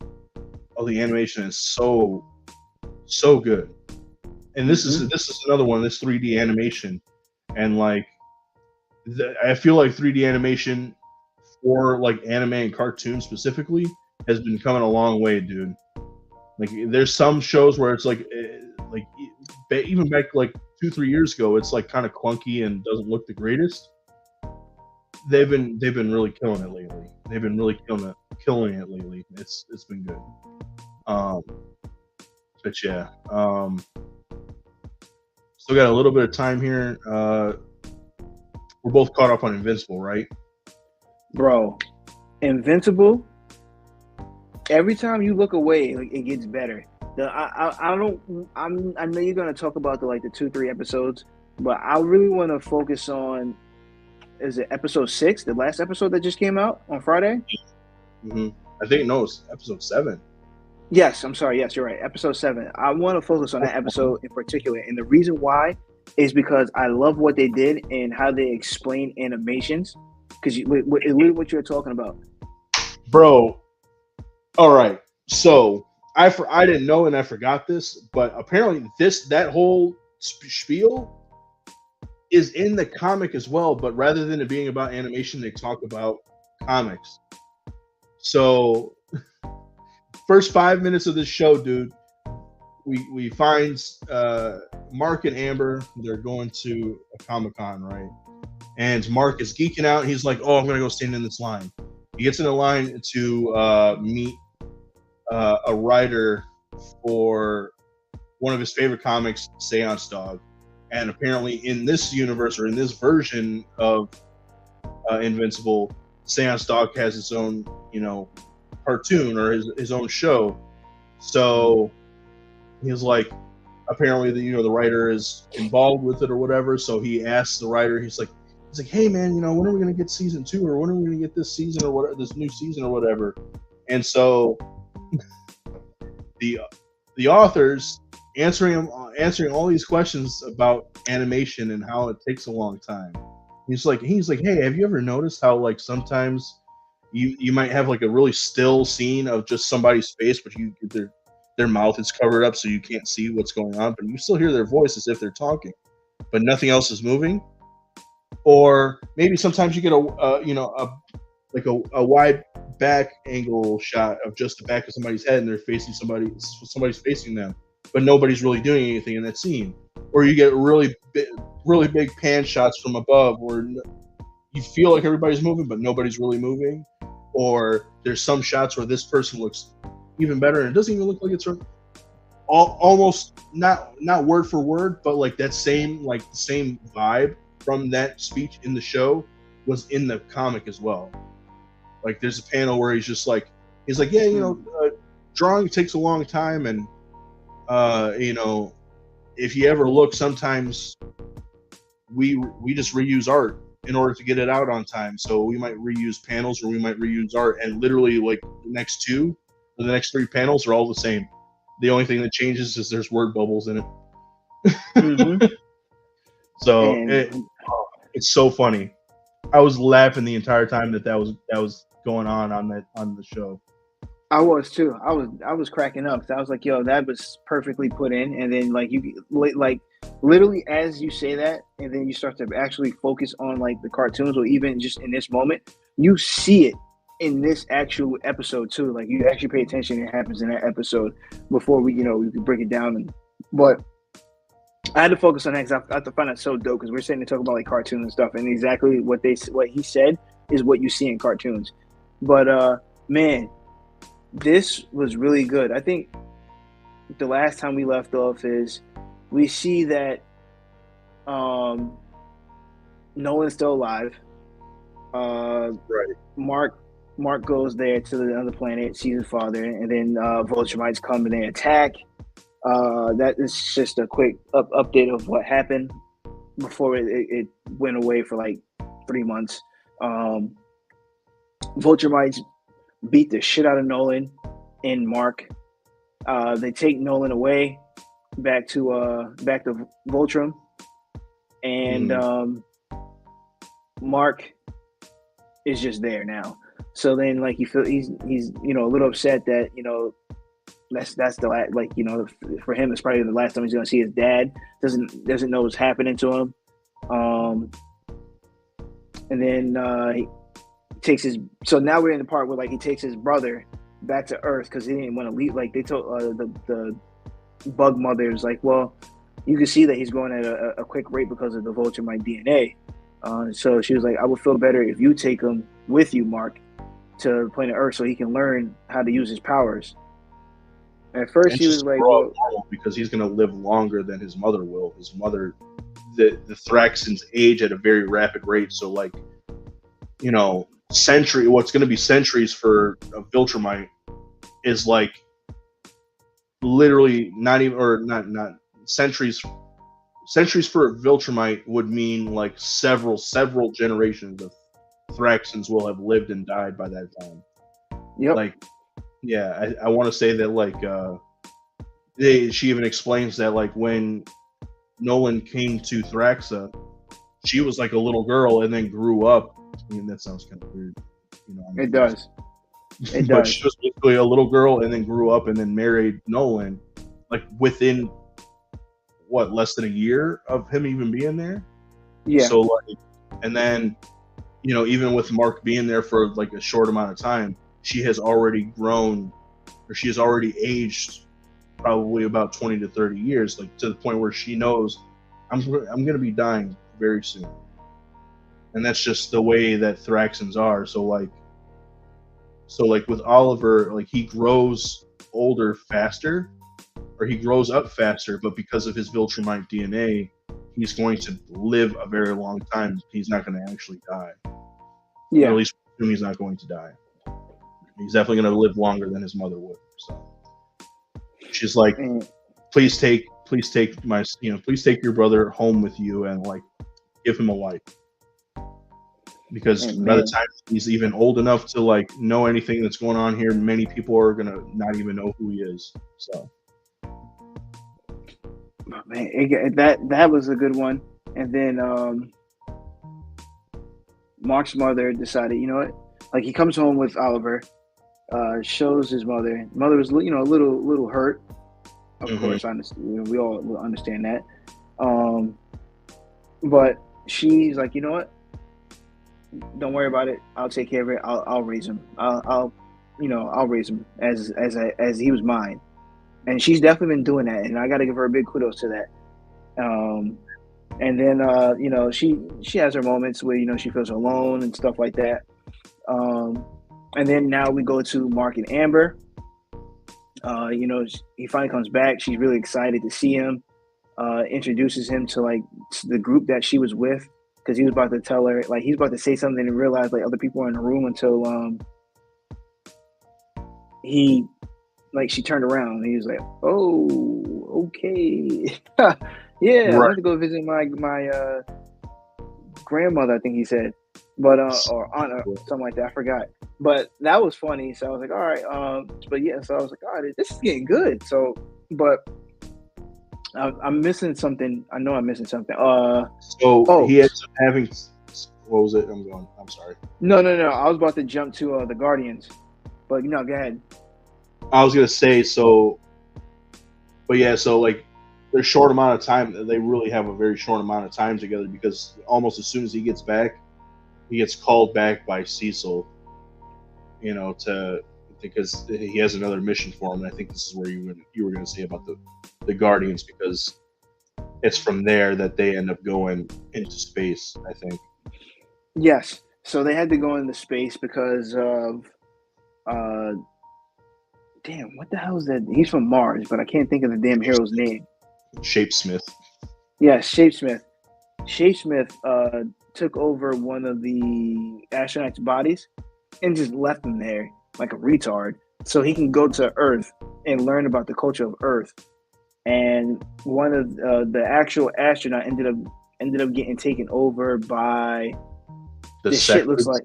Oh, the animation is so good. And this is another one. This 3D animation, and like, I feel like 3D animation for like anime and cartoons specifically has been coming a long way, dude. Like, there's some shows where it's like even back like 2-3 years ago, it's like kind of clunky and doesn't look the greatest. They've been really killing it lately. They've been really killing it lately. It's been good. But yeah, still got a little bit of time here. We're both caught up on Invincible, right? Bro, Invincible. Every time you look away, like, it gets better. I know you're gonna talk about the 2-3 episodes, but I really want to focus on, is it episode 6, the last episode that just came out on Friday? Mm-hmm. I think it's episode 7. Yes, I'm sorry. Yes, you're right. Episode 7. I want to focus on that episode in particular, and the reason why is because I love what they did and how they explain animations. Because what you're talking about, bro. All right, so I didn't know and I forgot this, but apparently that whole spiel is in the comic as well. But rather than it being about animation, they talk about comics. So, first 5 minutes of this show, dude, we find Mark and Amber. They're going to a Comic-Con, right? And Mark is geeking out. He's like, "Oh, I'm gonna go stand in this line." He gets in the line to meet a writer for one of his favorite comics, Seance Dog. And apparently, in this universe or in this version of Invincible, Seance Dog has its own, cartoon or his own show. So he was like, apparently the writer is involved with it or whatever. So he asks the writer, he's like, hey man, when are we gonna get season 2 or when are we gonna get this season or what, this new season or whatever? And so the authors answering all these questions about animation and how it takes a long time. He's like, hey, have you ever noticed how like sometimes you might have like a really still scene of just somebody's face, but their mouth is covered up so you can't see what's going on, but you still hear their voice as if they're talking, but nothing else is moving. Or maybe sometimes you get a wide back angle shot of just the back of somebody's head and they're facing somebody's facing them, but nobody's really doing anything in that scene. Or you get really big pan shots from above where you feel like everybody's moving, but nobody's really moving. Or there's some shots where this person looks even better and it doesn't even look like it's almost not word for word, but like that same vibe from that speech in the show was in the comic as well. Like there's a panel where he's like, yeah, drawing takes a long time, and if you ever look, sometimes we just reuse art in order to get it out on time. So we might reuse panels or we might reuse art, and literally like the next 2 or the next 3 panels are all the same. The only thing that changes is there's word bubbles in it. Mm-hmm. So it's so funny. I was laughing the entire time that was going on the show. I was too. I was cracking up. So I was like, "Yo, that was perfectly put in." And then like literally as you say that, and then you start to actually focus on like the cartoons, or even just in this moment, you see it in this actual episode too. Like you actually pay attention. It happens in that episode before we can break it down. But I had to focus on that because I have to find that so dope, because we're sitting to talk about like cartoons and stuff, and exactly what he said is what you see in cartoons. But man, this was really good. I think the last time we left off is we see that Nolan's still alive. Right. Mark goes there to the other planet, sees his father, and then Vulture come and they attack. That is just a quick update of what happened before it went away for like 3 months. Vulture beat the shit out of Nolan and Mark. They take Nolan away back to Voltrum, and Mark is just there now. So then, like, he's a little upset that that's the last, like, for him it's probably the last time he's gonna see his dad. Doesn't know what's happening to him. And then he takes his. So now we're in the part where like he takes his brother back to Earth because he didn't want to leave. Like they told the bug mothers, like, well, you can see that he's going at a quick rate because of the Vulturemite DNA. So she was like, I would feel better if you take him with you, Mark, to planet Earth so he can learn how to use his powers. At first, she was like, well, because he's going to live longer than his mother will. His mother, the Thraxans age at a very rapid rate. So, like, what's going to be centuries for a Viltrumite is like literally not centuries. Centuries for a Viltrumite would mean like several generations of Thraxans will have lived and died by that time. Yep. Like, yeah, I want to say that like she even explains that like when Nolan came to Thraxa, she was like a little girl and then grew up. I mean, that sounds kind of weird. It does. It but does. she was basically a little girl and then grew up and then married Nolan, like within less than a year of him even being there. Yeah. So like, and then even with Mark being there for like a short amount of time, she has already grown, or she has already aged probably about 20 to 30 years, like to the point where she knows I'm going to be dying very soon. And that's just the way that Thraxans are. So like with Oliver, like he grows older faster, or he grows up faster, but because of his Viltrumite DNA, he's going to live a very long time. He's not going to actually die. Yeah. At least he's not going to die. He's definitely going to live longer than his mother would. So she's like, please take my, please take your brother home with you and like give him a life. Because by the time he's even old enough to like know anything that's going on here, many people are gonna not even know who he is. So, man, that was a good one. And then Mark's mother decided, you know what? Like he comes home with Oliver, shows his mother. Mother was, a little hurt. Of course, I understand. We all will understand that. But she's like, you know what? Don't worry about it. I'll take care of it. I'll raise him. I'll raise him as he was mine. And she's definitely been doing that, and I got to give her a big kudos to that. And then she has her moments where she feels alone and stuff like that. And then now we go to Mark and Amber. He finally comes back. She's really excited to see him. Introduces him to like the group that she was with. Because he was about to tell her, like, he's about to say something and realize, like, other people are in the room until she turned around and he was like, oh, okay. Yeah, right. I went to go visit my grandmother, I think he said. But, or aunt or something like that, I forgot. But that was funny. So I was like, all right. But yeah, so I was like, all right, this is getting good. So, but I'm missing something. I know I'm missing something. He ends up having. What was it? I'm sorry. No. I was about to jump to the Guardians, but go ahead. I was gonna say so. But yeah, so like their short amount of time, they really have a very short amount of time together because almost as soon as he gets back, he gets called back by Cecil. Because he has another mission for him. And I think this is where you were going to say about the Guardians, because it's from there that they end up going into space, I think. Yes. So they had to go into space because of damn, what the hell is that? He's from Mars, but I can't think of the damn hero's name. Shapesmith. Yeah, Shapesmith. Shapesmith took over one of the astronauts' bodies and just left him there like a retard, so he can go to Earth and learn about the culture of Earth. And one of the actual astronaut ended up getting taken over by this shit. Looks like,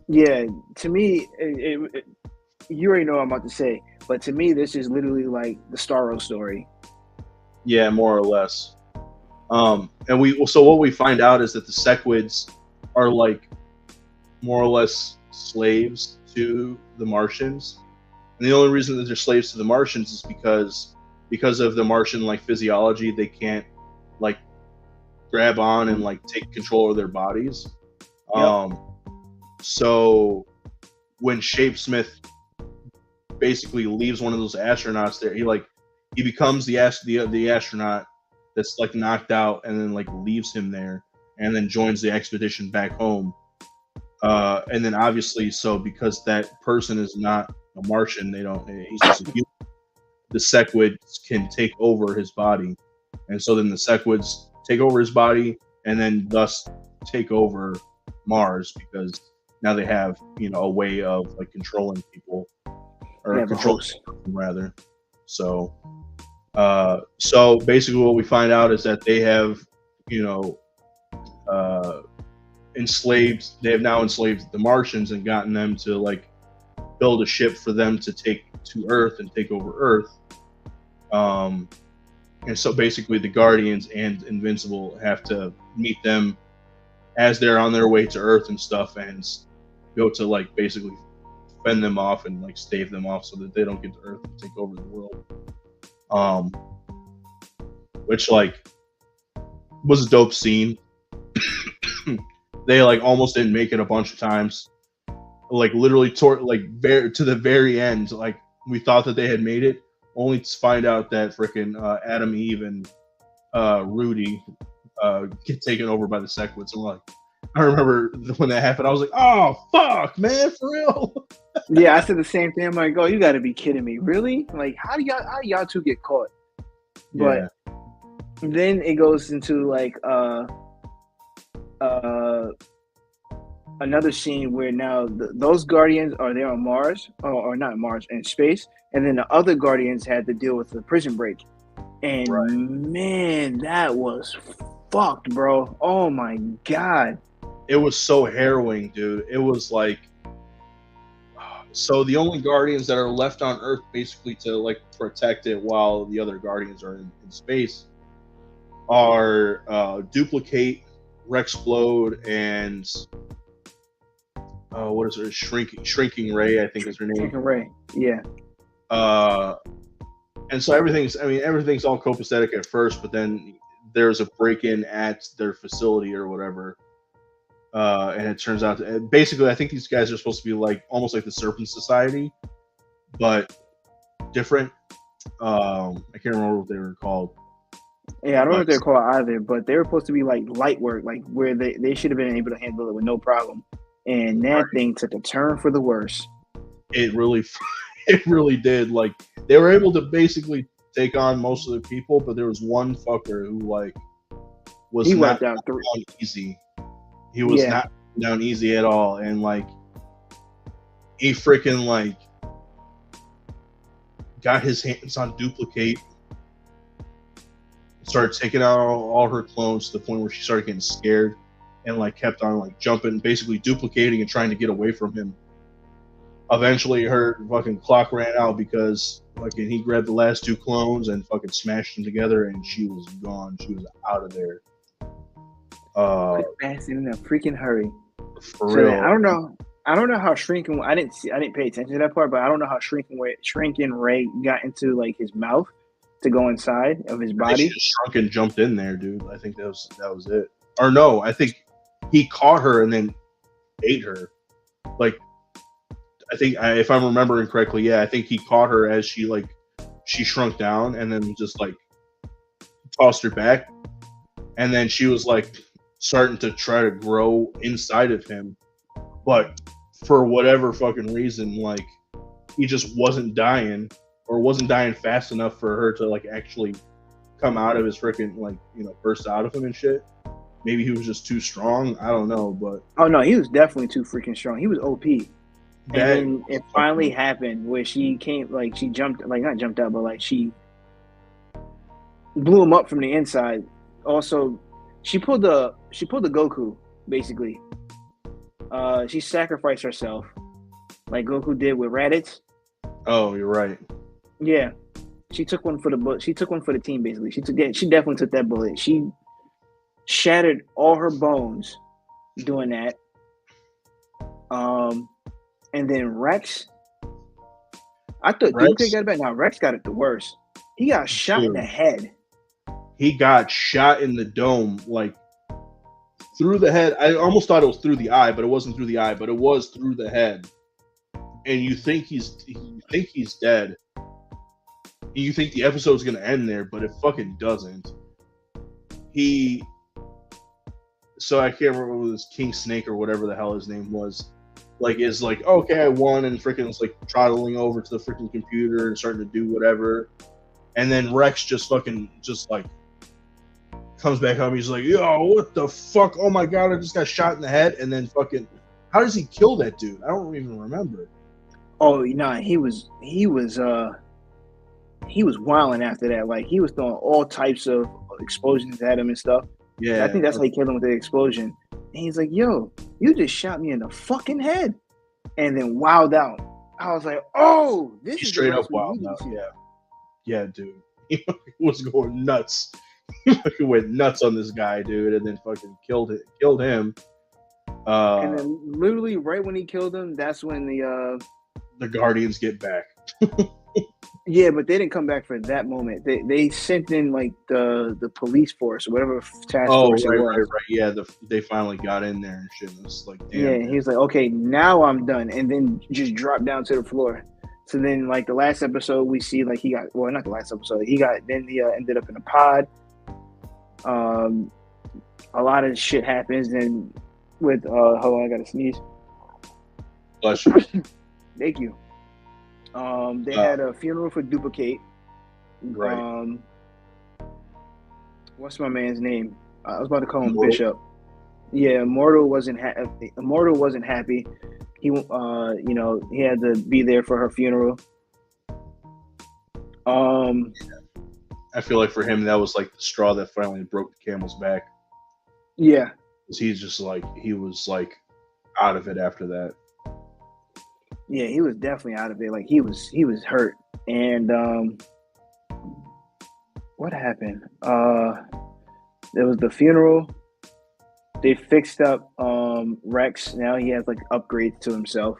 yeah. To me, you already know what I'm about to say, but to me, this is literally like the Starro story. Yeah, more or less. And what we find out is that the Sequids are like more or less slaves to the Martians, and the only reason that they're slaves to the Martians is because of the Martian like physiology. They can't like grab on and like take control of their bodies. Yep. So when Shapesmith basically leaves one of those astronauts there, he becomes the astronaut that's like knocked out, and then like leaves him there, and then joins the expedition back home. And then obviously, so because that person is not a Martian, he's just a human, the Sequids can take over his body. And so then the Sequids take over his body and then thus take over Mars, because now they have, a way of like controlling people, or controlling rather. So basically what we find out is that they have, they have now enslaved the Martians and gotten them to like build a ship for them to take to Earth and take over Earth. And so basically the Guardians and Invincible have to meet them as they're on their way to Earth and stuff, and go to like basically fend them off and like stave them off so that they don't get to Earth and take over the world. Which like was a dope scene. They like almost didn't make it a bunch of times. Like literally to the very end, like we thought that they had made it, only to find out that freaking Adam, Eve, and Rudy get taken over by the Sequids. And like, I remember when that happened, I was like, "Oh fuck, man, for real." Yeah, I said the same thing. I'm like, "Oh, you got to be kidding me, really? Like, how do y'all two get caught?" But Then it goes into like another scene where now those Guardians are there on Mars, or not Mars, in space, and then the other Guardians had to deal with the prison break. And man, that was fucked, bro. Oh my god. It was so harrowing, dude. It was like, so the only Guardians that are left on Earth basically to like protect it while the other Guardians are in space are Duplicate, Rexplode, and what is her Shrinking Ray, I think is her name. Shrinking Ray, yeah. And so everything's all copacetic at first, but then there's a break-in at their facility or whatever, and it turns out basically I think these guys are supposed to be like almost like the Serpent Society, but different. I can't remember what they were called. Yeah, I don't know what they're called either, but they were supposed to be like light work, like where they should have been able to handle it with no problem. And that thing took a turn for the worse. It really did. Like, they were able to basically take on most of the people, but there was one fucker who like was not down easy. He was not down easy at all, and like he freaking like got his hands on Duplicate, started taking out all her clones to the point where she started getting scared and like kept on like jumping, basically duplicating and trying to get away from him. Eventually her fucking clock ran out because fucking he grabbed the last two clones and fucking smashed them together, and she was gone. She was out of there. Quick fast in a freaking hurry. For real. I don't know how Shrinking. I didn't pay attention to that part, but I don't know how Shrinking Ray got into like his mouth to go inside of his body. She just shrunk and jumped in there, dude. I think that was it. Or no, I think he caught her and then ate her. Like, I think if I'm remembering correctly, yeah, I think he caught her as she shrunk down and then just like tossed her back, and then she was like starting to try to grow inside of him, but for whatever fucking reason, like he just wasn't dying fast enough for her to like actually come out of his freaking like, you know, burst out of him and shit. Maybe he was just too strong. I don't know, but oh no, he was definitely too freaking strong. He was OP. And then it finally happened where she came, like she jumped, like not jumped out, but like she blew him up from the inside. Also, she pulled the Goku basically. She sacrificed herself, like Goku did with Raditz. Oh, you're right. Yeah, she took one for the bullet. She took one for the team basically. She definitely took that bullet. She shattered all her bones doing that. And then Rex, I thought Duplicate got it back. Now Rex got it the worst. He got shot in the head. He got shot in the dome, like through the head. I almost thought it was through the eye, but it wasn't through the eye, but it was through the head. And you think he's dead. And you think the episode's gonna end there, but it fucking doesn't. So I can't remember what it was, King Snake or whatever the hell his name was. Like, is like, okay, I won, and freaking was like throttling over to the freaking computer and starting to do whatever. And then Rex just like comes back up. He's like, yo, what the fuck? Oh my god, I just got shot in the head. And then fucking, how does he kill that dude? I don't even remember. Oh no, he was wilding after that. Like he was throwing all types of explosions at him and stuff. Yeah, I think that's how he killed him with the explosion. And he's like, yo, you just shot me in the fucking head. And then wowed out. I was like, oh, this is straight up wowed out. Yeah, dude. He was going nuts. He fucking went nuts on this guy, dude, and then fucking killed him. And then literally right when he killed him, that's when the Guardians get back. Yeah, but they didn't come back for that moment. They sent in like the police force or whatever task force. Right. Yeah, they finally got in there and shit. It was like, damn. Yeah, he was like, okay, now I'm done, and then just dropped down to the floor. So then, like the last episode, we see like he got not the last episode. He ended up in a pod. A lot of shit happens, and with hold on, I gotta sneeze. Bless you. Thank you. They had a funeral for Duplicate. Right. what's my man's name? I was about to call him Immortal. Bishop. Yeah, Immortal wasn't happy. He he had to be there for her funeral. I feel like for him that was like the straw that finally broke the camel's back. Yeah. Because he was like out of it after that. Yeah, he was definitely out of it. Like he was hurt. And what happened? There was the funeral. They fixed up Rex. Now he has like upgrades to himself.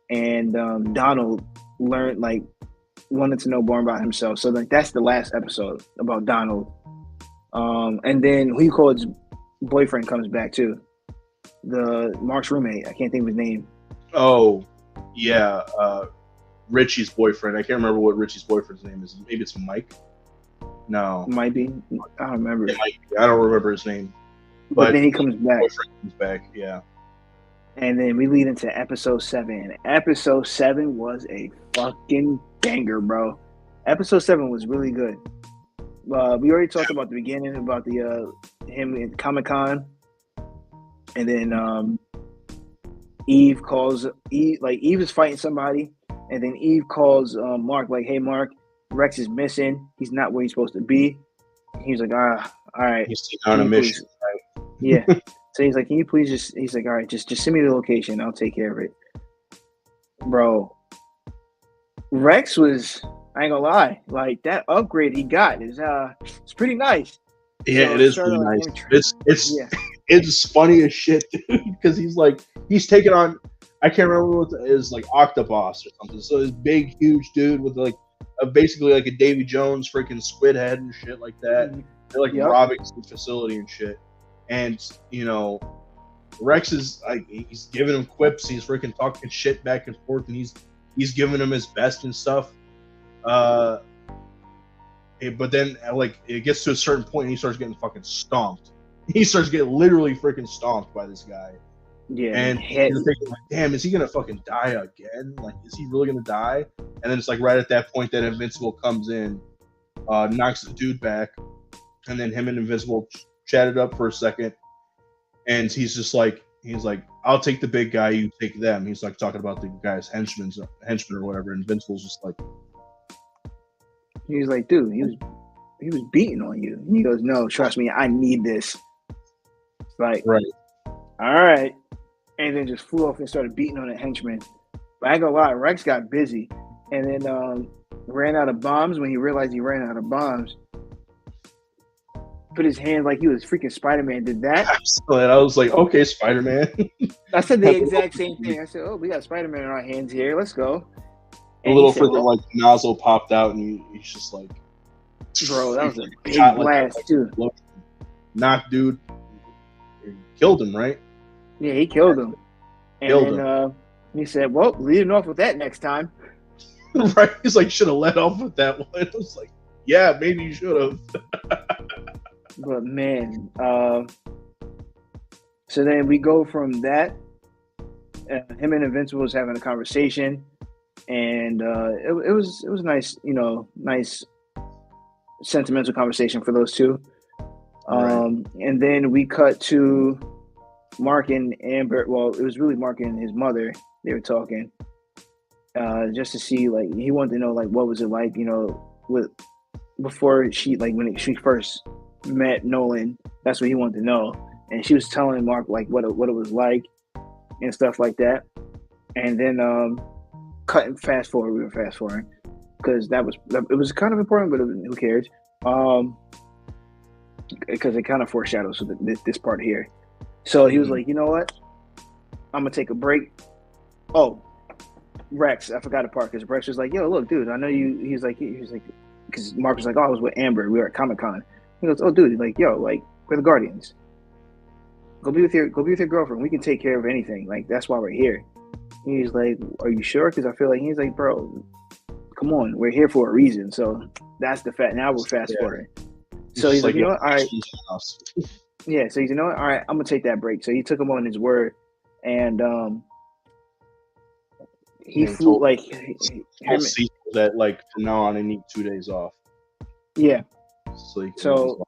And Donald wanted to know more about himself. So like that's the last episode about Donald. And then who you call his boyfriend comes back too. The Mark's roommate. I can't think of his name. Oh, yeah. Richie's boyfriend. I can't remember what Richie's boyfriend's name is. Maybe it's Mike. No, Might be. I don't remember. it might be. I don't remember his name. But then he comes back. Boyfriend comes back. Yeah. And then we lead into episode 7. Episode 7 was a fucking banger, bro. Episode 7 was really good. We already talked about the beginning, about the him at Comic-Con. And then Eve calls Eve is fighting somebody, and then Eve calls Mark like, "Hey Mark, Rex is missing. He's not where he's supposed to be." He's like, all right. He's on a mission, right? Yeah. So he's like, "Can you please just?" He's like, "All right, just send me the location. I'll take care of it." Bro, Rex was, I ain't gonna lie, like that upgrade he got is it's pretty nice. Yeah, So it is started, really like, nice. It's yeah. it's funny as shit, dude. Because he's taking on, I can't remember what it is, like Octobos or something. So this big, huge dude with like basically like a Davy Jones freaking squid head and shit like that. They're like robbing some facility and shit. And Rex is like, he's giving him quips. He's freaking talking shit back and forth, and he's giving him his best and stuff. But then like it gets to a certain point, and he starts getting fucking stomped. He starts getting literally freaking stomped by this guy. Yeah, and you're thinking, like, damn, is he gonna fucking die again? Like, is he really gonna die? And then it's like right at that point that Invincible comes in, knocks the dude back, and then him and Invincible chatted up for a second, and he's like, I'll take the big guy, you take them. He's like talking about the guy's henchmen or whatever. And Invincible's just like, he was like, dude, he was beating on you. And he goes, no, trust me, I need this. It's like, right, all right, and then just flew off and started beating on the henchman. But I ain't gonna lie, Rex got busy, and then ran out of bombs. When he realized he ran out of bombs, put his hand like he was freaking Spider-Man. Did that? I was like, okay, Spider-Man. I said the exact same thing. I said, oh, we got Spider-Man in our hands here. Let's go. And a little freaking like nozzle popped out, and he's just like, bro, that was a big like, blast too. Knocked dude, killed him, right? Yeah, he killed him. Killed him. He said, well, leading off with that next time. Right? He's like, should have let off with that one. I was like, yeah, maybe you should have. But man, so then we go from that. Him and Invincible was having a conversation, and it was nice, nice sentimental conversation for those two. Right. And then we cut to Mark and Amber. Well, it was really Mark and his mother. They were talking, just to see, like, he wanted to know, like, what was it like, before she, like, when she first met Nolan. That's what he wanted to know. And she was telling Mark, like, what it was like and stuff like that. And then we were fast forwarding because it was kind of important, but who cares? Because it kind of foreshadows this part here. So he was like, you know what? I'm gonna take a break. Oh, Rex, I forgot a part because Rex was like, yo, look, dude, I know you. He's like, because Mark was like, oh, I was with Amber. We were at Comic-Con. He goes, oh, dude, like, yo, like, we're the Guardians. Go be with your girlfriend. We can take care of anything. Like, that's why we're here. He's like, are you sure? Because I feel like he's like, bro, come on, we're here for a reason. So that's the fact. Now we're fast forwarding. So he's like, you know what? All right. Yeah. So he's, you know what? All right, I'm gonna take that break. So he took him on his word, and he flew like that, like, from now on I need 2 days off. Yeah. So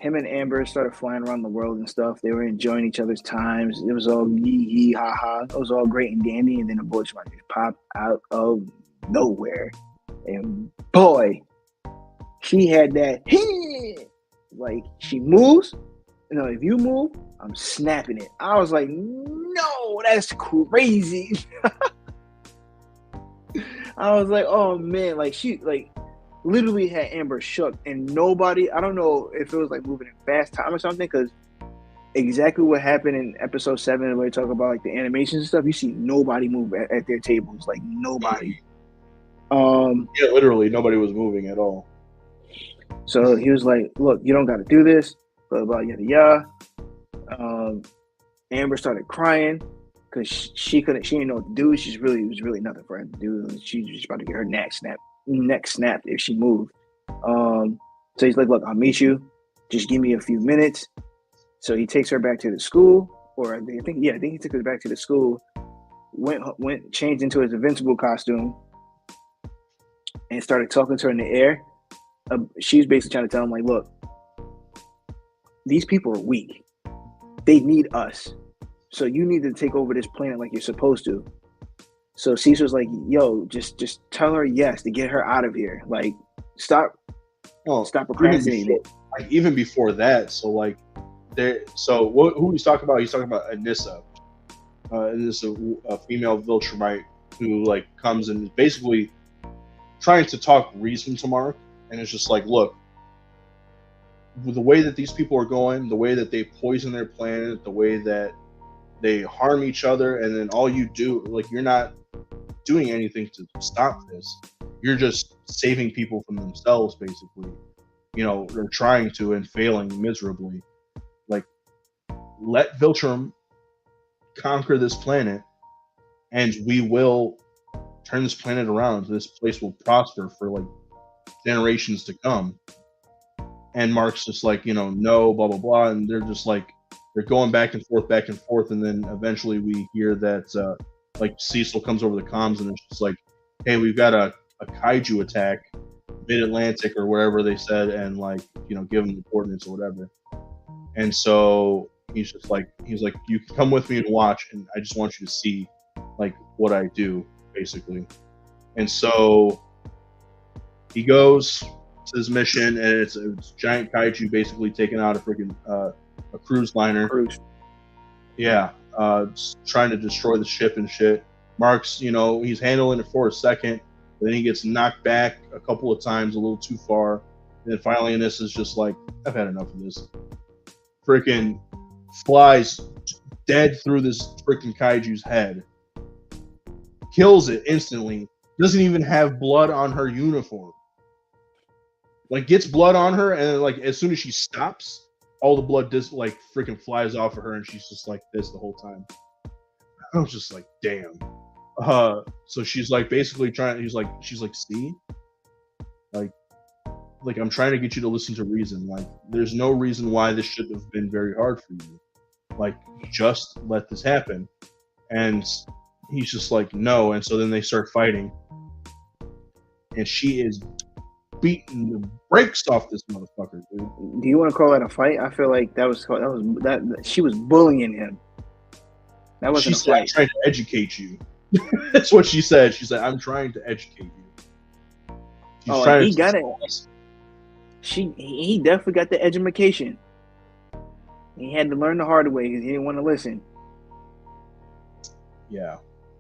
him and Amber started flying around the world and stuff. They were enjoying each other's times. It was all yee yee ha ha. It was all great and dandy. And then a bush might just pop out of nowhere, and boy, she had that. Like she moves. You know, if you move, I'm snapping it. I was like, no, that's crazy. I was like, oh man, like she like literally had Amber shook, and nobody. I don't know if it was like moving in fast time or something, because exactly what happened in episode 7, where they talk about like the animations and stuff. You see nobody move at their tables, like nobody. Yeah, literally nobody was moving at all. So he was like, "Look, you don't got to do this." Blah blah yada yada. Amber started crying because she couldn't. She didn't know what to do. It was really nothing for her to do. She was about to get her neck snapped if she moved. So he's like, "Look, I'll meet you. Just give me a few minutes." So he takes her back to the school, or I think he took her back to the school. Went changed into his Invincible costume and started talking to her in the air. She's basically trying to tell him, like, look, these people are weak. They need us. So you need to take over this planet like you're supposed to. So Caesar's like, yo, just tell her yes to get her out of here. Like, stop procrastinating. Even before that, so like, who he's talking about? He's talking about Anissa. Anissa, a female Viltrumite who like comes and is basically trying to talk reason to Mark. And it's just like, look, with the way that these people are going, the way that they poison their planet, the way that they harm each other, and then all you do, like, you're not doing anything to stop this. You're just saving people from themselves, basically. You know, they're trying to and failing miserably. Like, let Viltrum conquer this planet, and we will turn this planet around. This place will prosper for, like, generations to come. And Mark's just like, you know, no, blah blah blah, and they're just like, they're going back and forth, and then eventually we hear that like Cecil comes over the comms and it's just like, hey, we've got a kaiju attack mid-Atlantic or wherever they said, and like, you know, give them the coordinates or whatever. And so he's like, you can come with me and watch, and I just want you to see like what I do, basically. And so he goes to his mission, and it's a giant kaiju basically taking out a freaking a cruise liner. Yeah, trying to destroy the ship and shit. Mark's, you know, he's handling it for a second, then he gets knocked back a couple of times, a little too far, and then finally, and this is just like, I've had enough of this. Freaking flies dead through this freaking kaiju's head, kills it instantly. Doesn't even have blood on her uniform. Like, gets blood on her, and then, like, as soon as she stops, all the blood just like freaking flies off of her, and she's just like this the whole time. I was just like, damn. So she's like basically trying. She's like, see, like I'm trying to get you to listen to reason. Like, there's no reason why this shouldn't have been very hard for you. Like, just let this happen. And he's just like, no. And so then they start fighting, and she is beating the brakes off this motherfucker, dude. Do you want to call that a fight? I feel like that she was bullying him. That wasn't a fight. I'm trying to educate you. That's what she said. She said, I'm trying to educate you. He got it. He definitely got the education. He had to learn the hard way because he didn't want to listen. Yeah.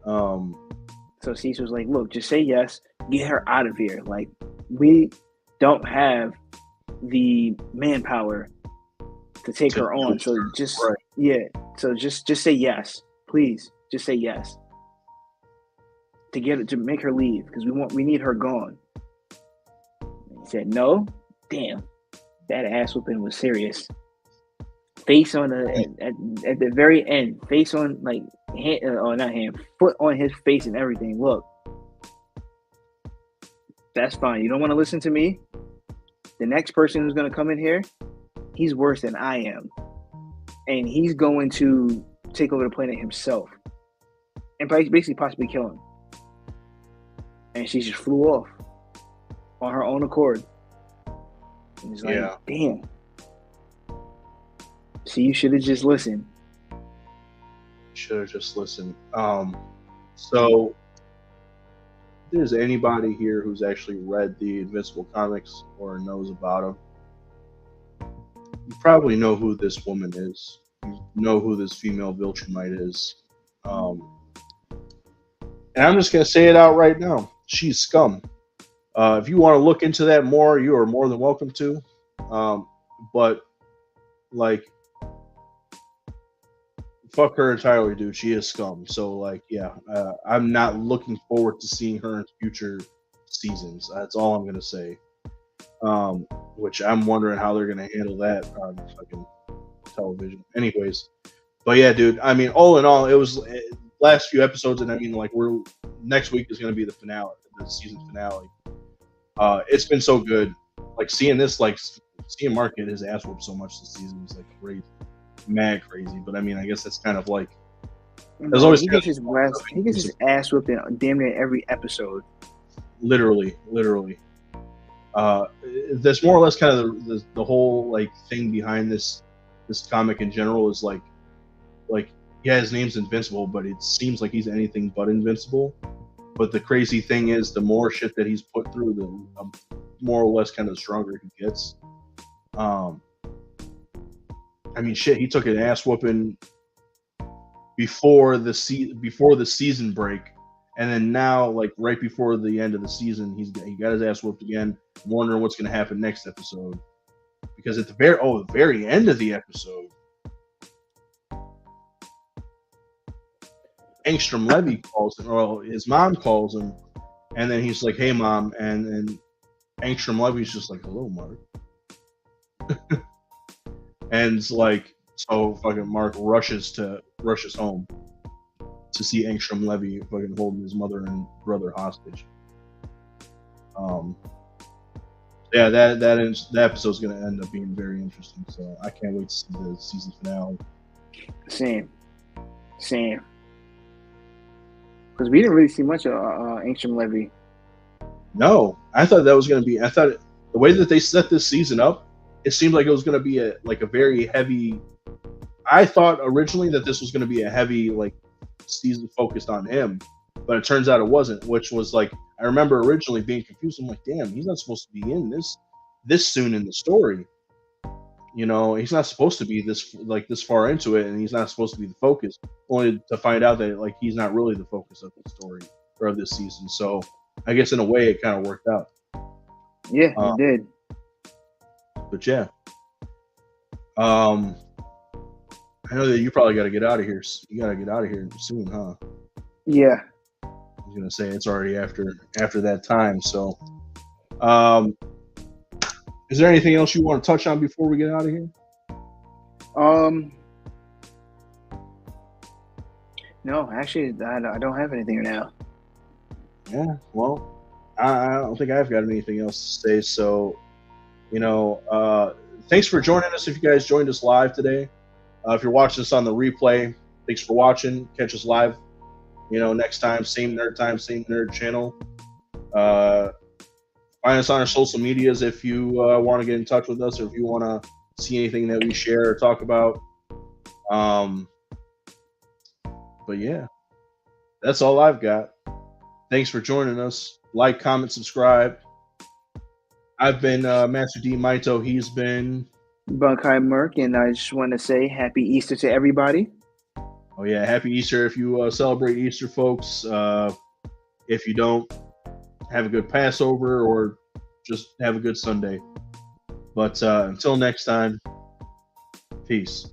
So Cecil was like, look, just say yes. Get her out of here. Like, we don't have the manpower to take her on. So just So just say yes, please. Just say yes to make her leave because we need her gone. And he said no. Damn, that ass whooping was serious. Face on at the very end. Face on like hand, or not hand, foot on his face and everything. Look. That's fine. You don't want to listen to me? The next person who's going to come in here, he's worse than I am. And he's going to take over the planet himself. And basically possibly kill him. And she just flew off on her own accord. And he's like, damn. See, you should have just listened. Should have just listened. So, if there's anybody here who's actually read the Invincible comics or knows about them, you probably know who this woman is. You know who this female Viltrumite is. And I'm just going to say it out right now. She's scum. If you want to look into that more, you are more than welcome to. But, like, fuck her entirely, dude. She is scum. So, like, yeah, I'm not looking forward to seeing her in future seasons. That's all I'm going to say. Which I'm wondering how they're going to handle that on fucking television. Anyways. But yeah, dude, I mean, all in all, it was last few episodes, and I mean, like, next week is going to be the finale, the season finale. It's been so good. Like, seeing Mark get his ass whooped so much this season is, like, crazy. Mad crazy. But, I mean, I guess that's kind of like... There's always he gets his ass whooped in damn near every episode. Literally. That's more or less kind of the whole, like, thing behind this comic in general is, like, yeah, his name's Invincible, but it seems like he's anything but invincible. But the crazy thing is, the more shit that he's put through, the more or less kind of stronger he gets. I mean, shit, he took an ass whooping before the season break, and then now, like, right before the end of the season, he got his ass whooped again. I'm wondering what's going to happen next episode, because at the very end of the episode, Angstrom Levy calls him, or his mom calls him, and then he's like, "Hey, Mom," and Angstrom Levy's just like, "Hello, Mark," and it's like, so fucking Mark rushes home to see Angstrom Levy fucking holding his mother and brother hostage. Yeah, that episode's gonna end up being very interesting. So I can't wait to see the season finale. Same. Because we didn't really see much of Angstrom Levy. No, I thought that was going to be. I thought the way that they set this season up, it seemed like it was going to be a very heavy. I thought originally that this was going to be a heavy, like, season focused on him, but it turns out it wasn't. Which was, like, I remember originally being confused. I'm like, damn, he's not supposed to be in this soon in the story. You know, he's not supposed to be this far into it, and he's not supposed to be the focus. Only to find out that, like, he's not really the focus of the story or of this season. So I guess in a way it kind of worked out. Yeah, it did. But yeah, I know that you probably got to get out of here. You got to get out of here soon, huh? Yeah. I was gonna say it's already after that time. So, is there anything else you want to touch on before we get out of here? No, actually, I don't have anything now. Yeah, well, I don't think I've got anything else to say. So, you know, thanks for joining us. If you guys joined us live today, if you're watching us on the replay, thanks for watching. Catch us live. You know, next time, same nerd channel. Find us on our social medias if you want to get in touch with us, or if you want to see anything that we share or talk about. But yeah, that's all I've got. Thanks for joining us. Like, comment, subscribe. I've been Master D Maito. He's been Bunkai Merc, and I just want to say Happy Easter to everybody. Oh yeah, Happy Easter if you celebrate Easter, folks. If you don't, have a good Passover or just have a good Sunday. But until next time, peace.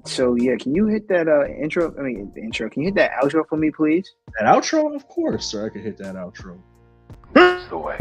So yeah, can you hit that intro? I mean, the intro. Can you hit that outro for me, please? That outro, of course, sir. I can hit that outro. That's the way.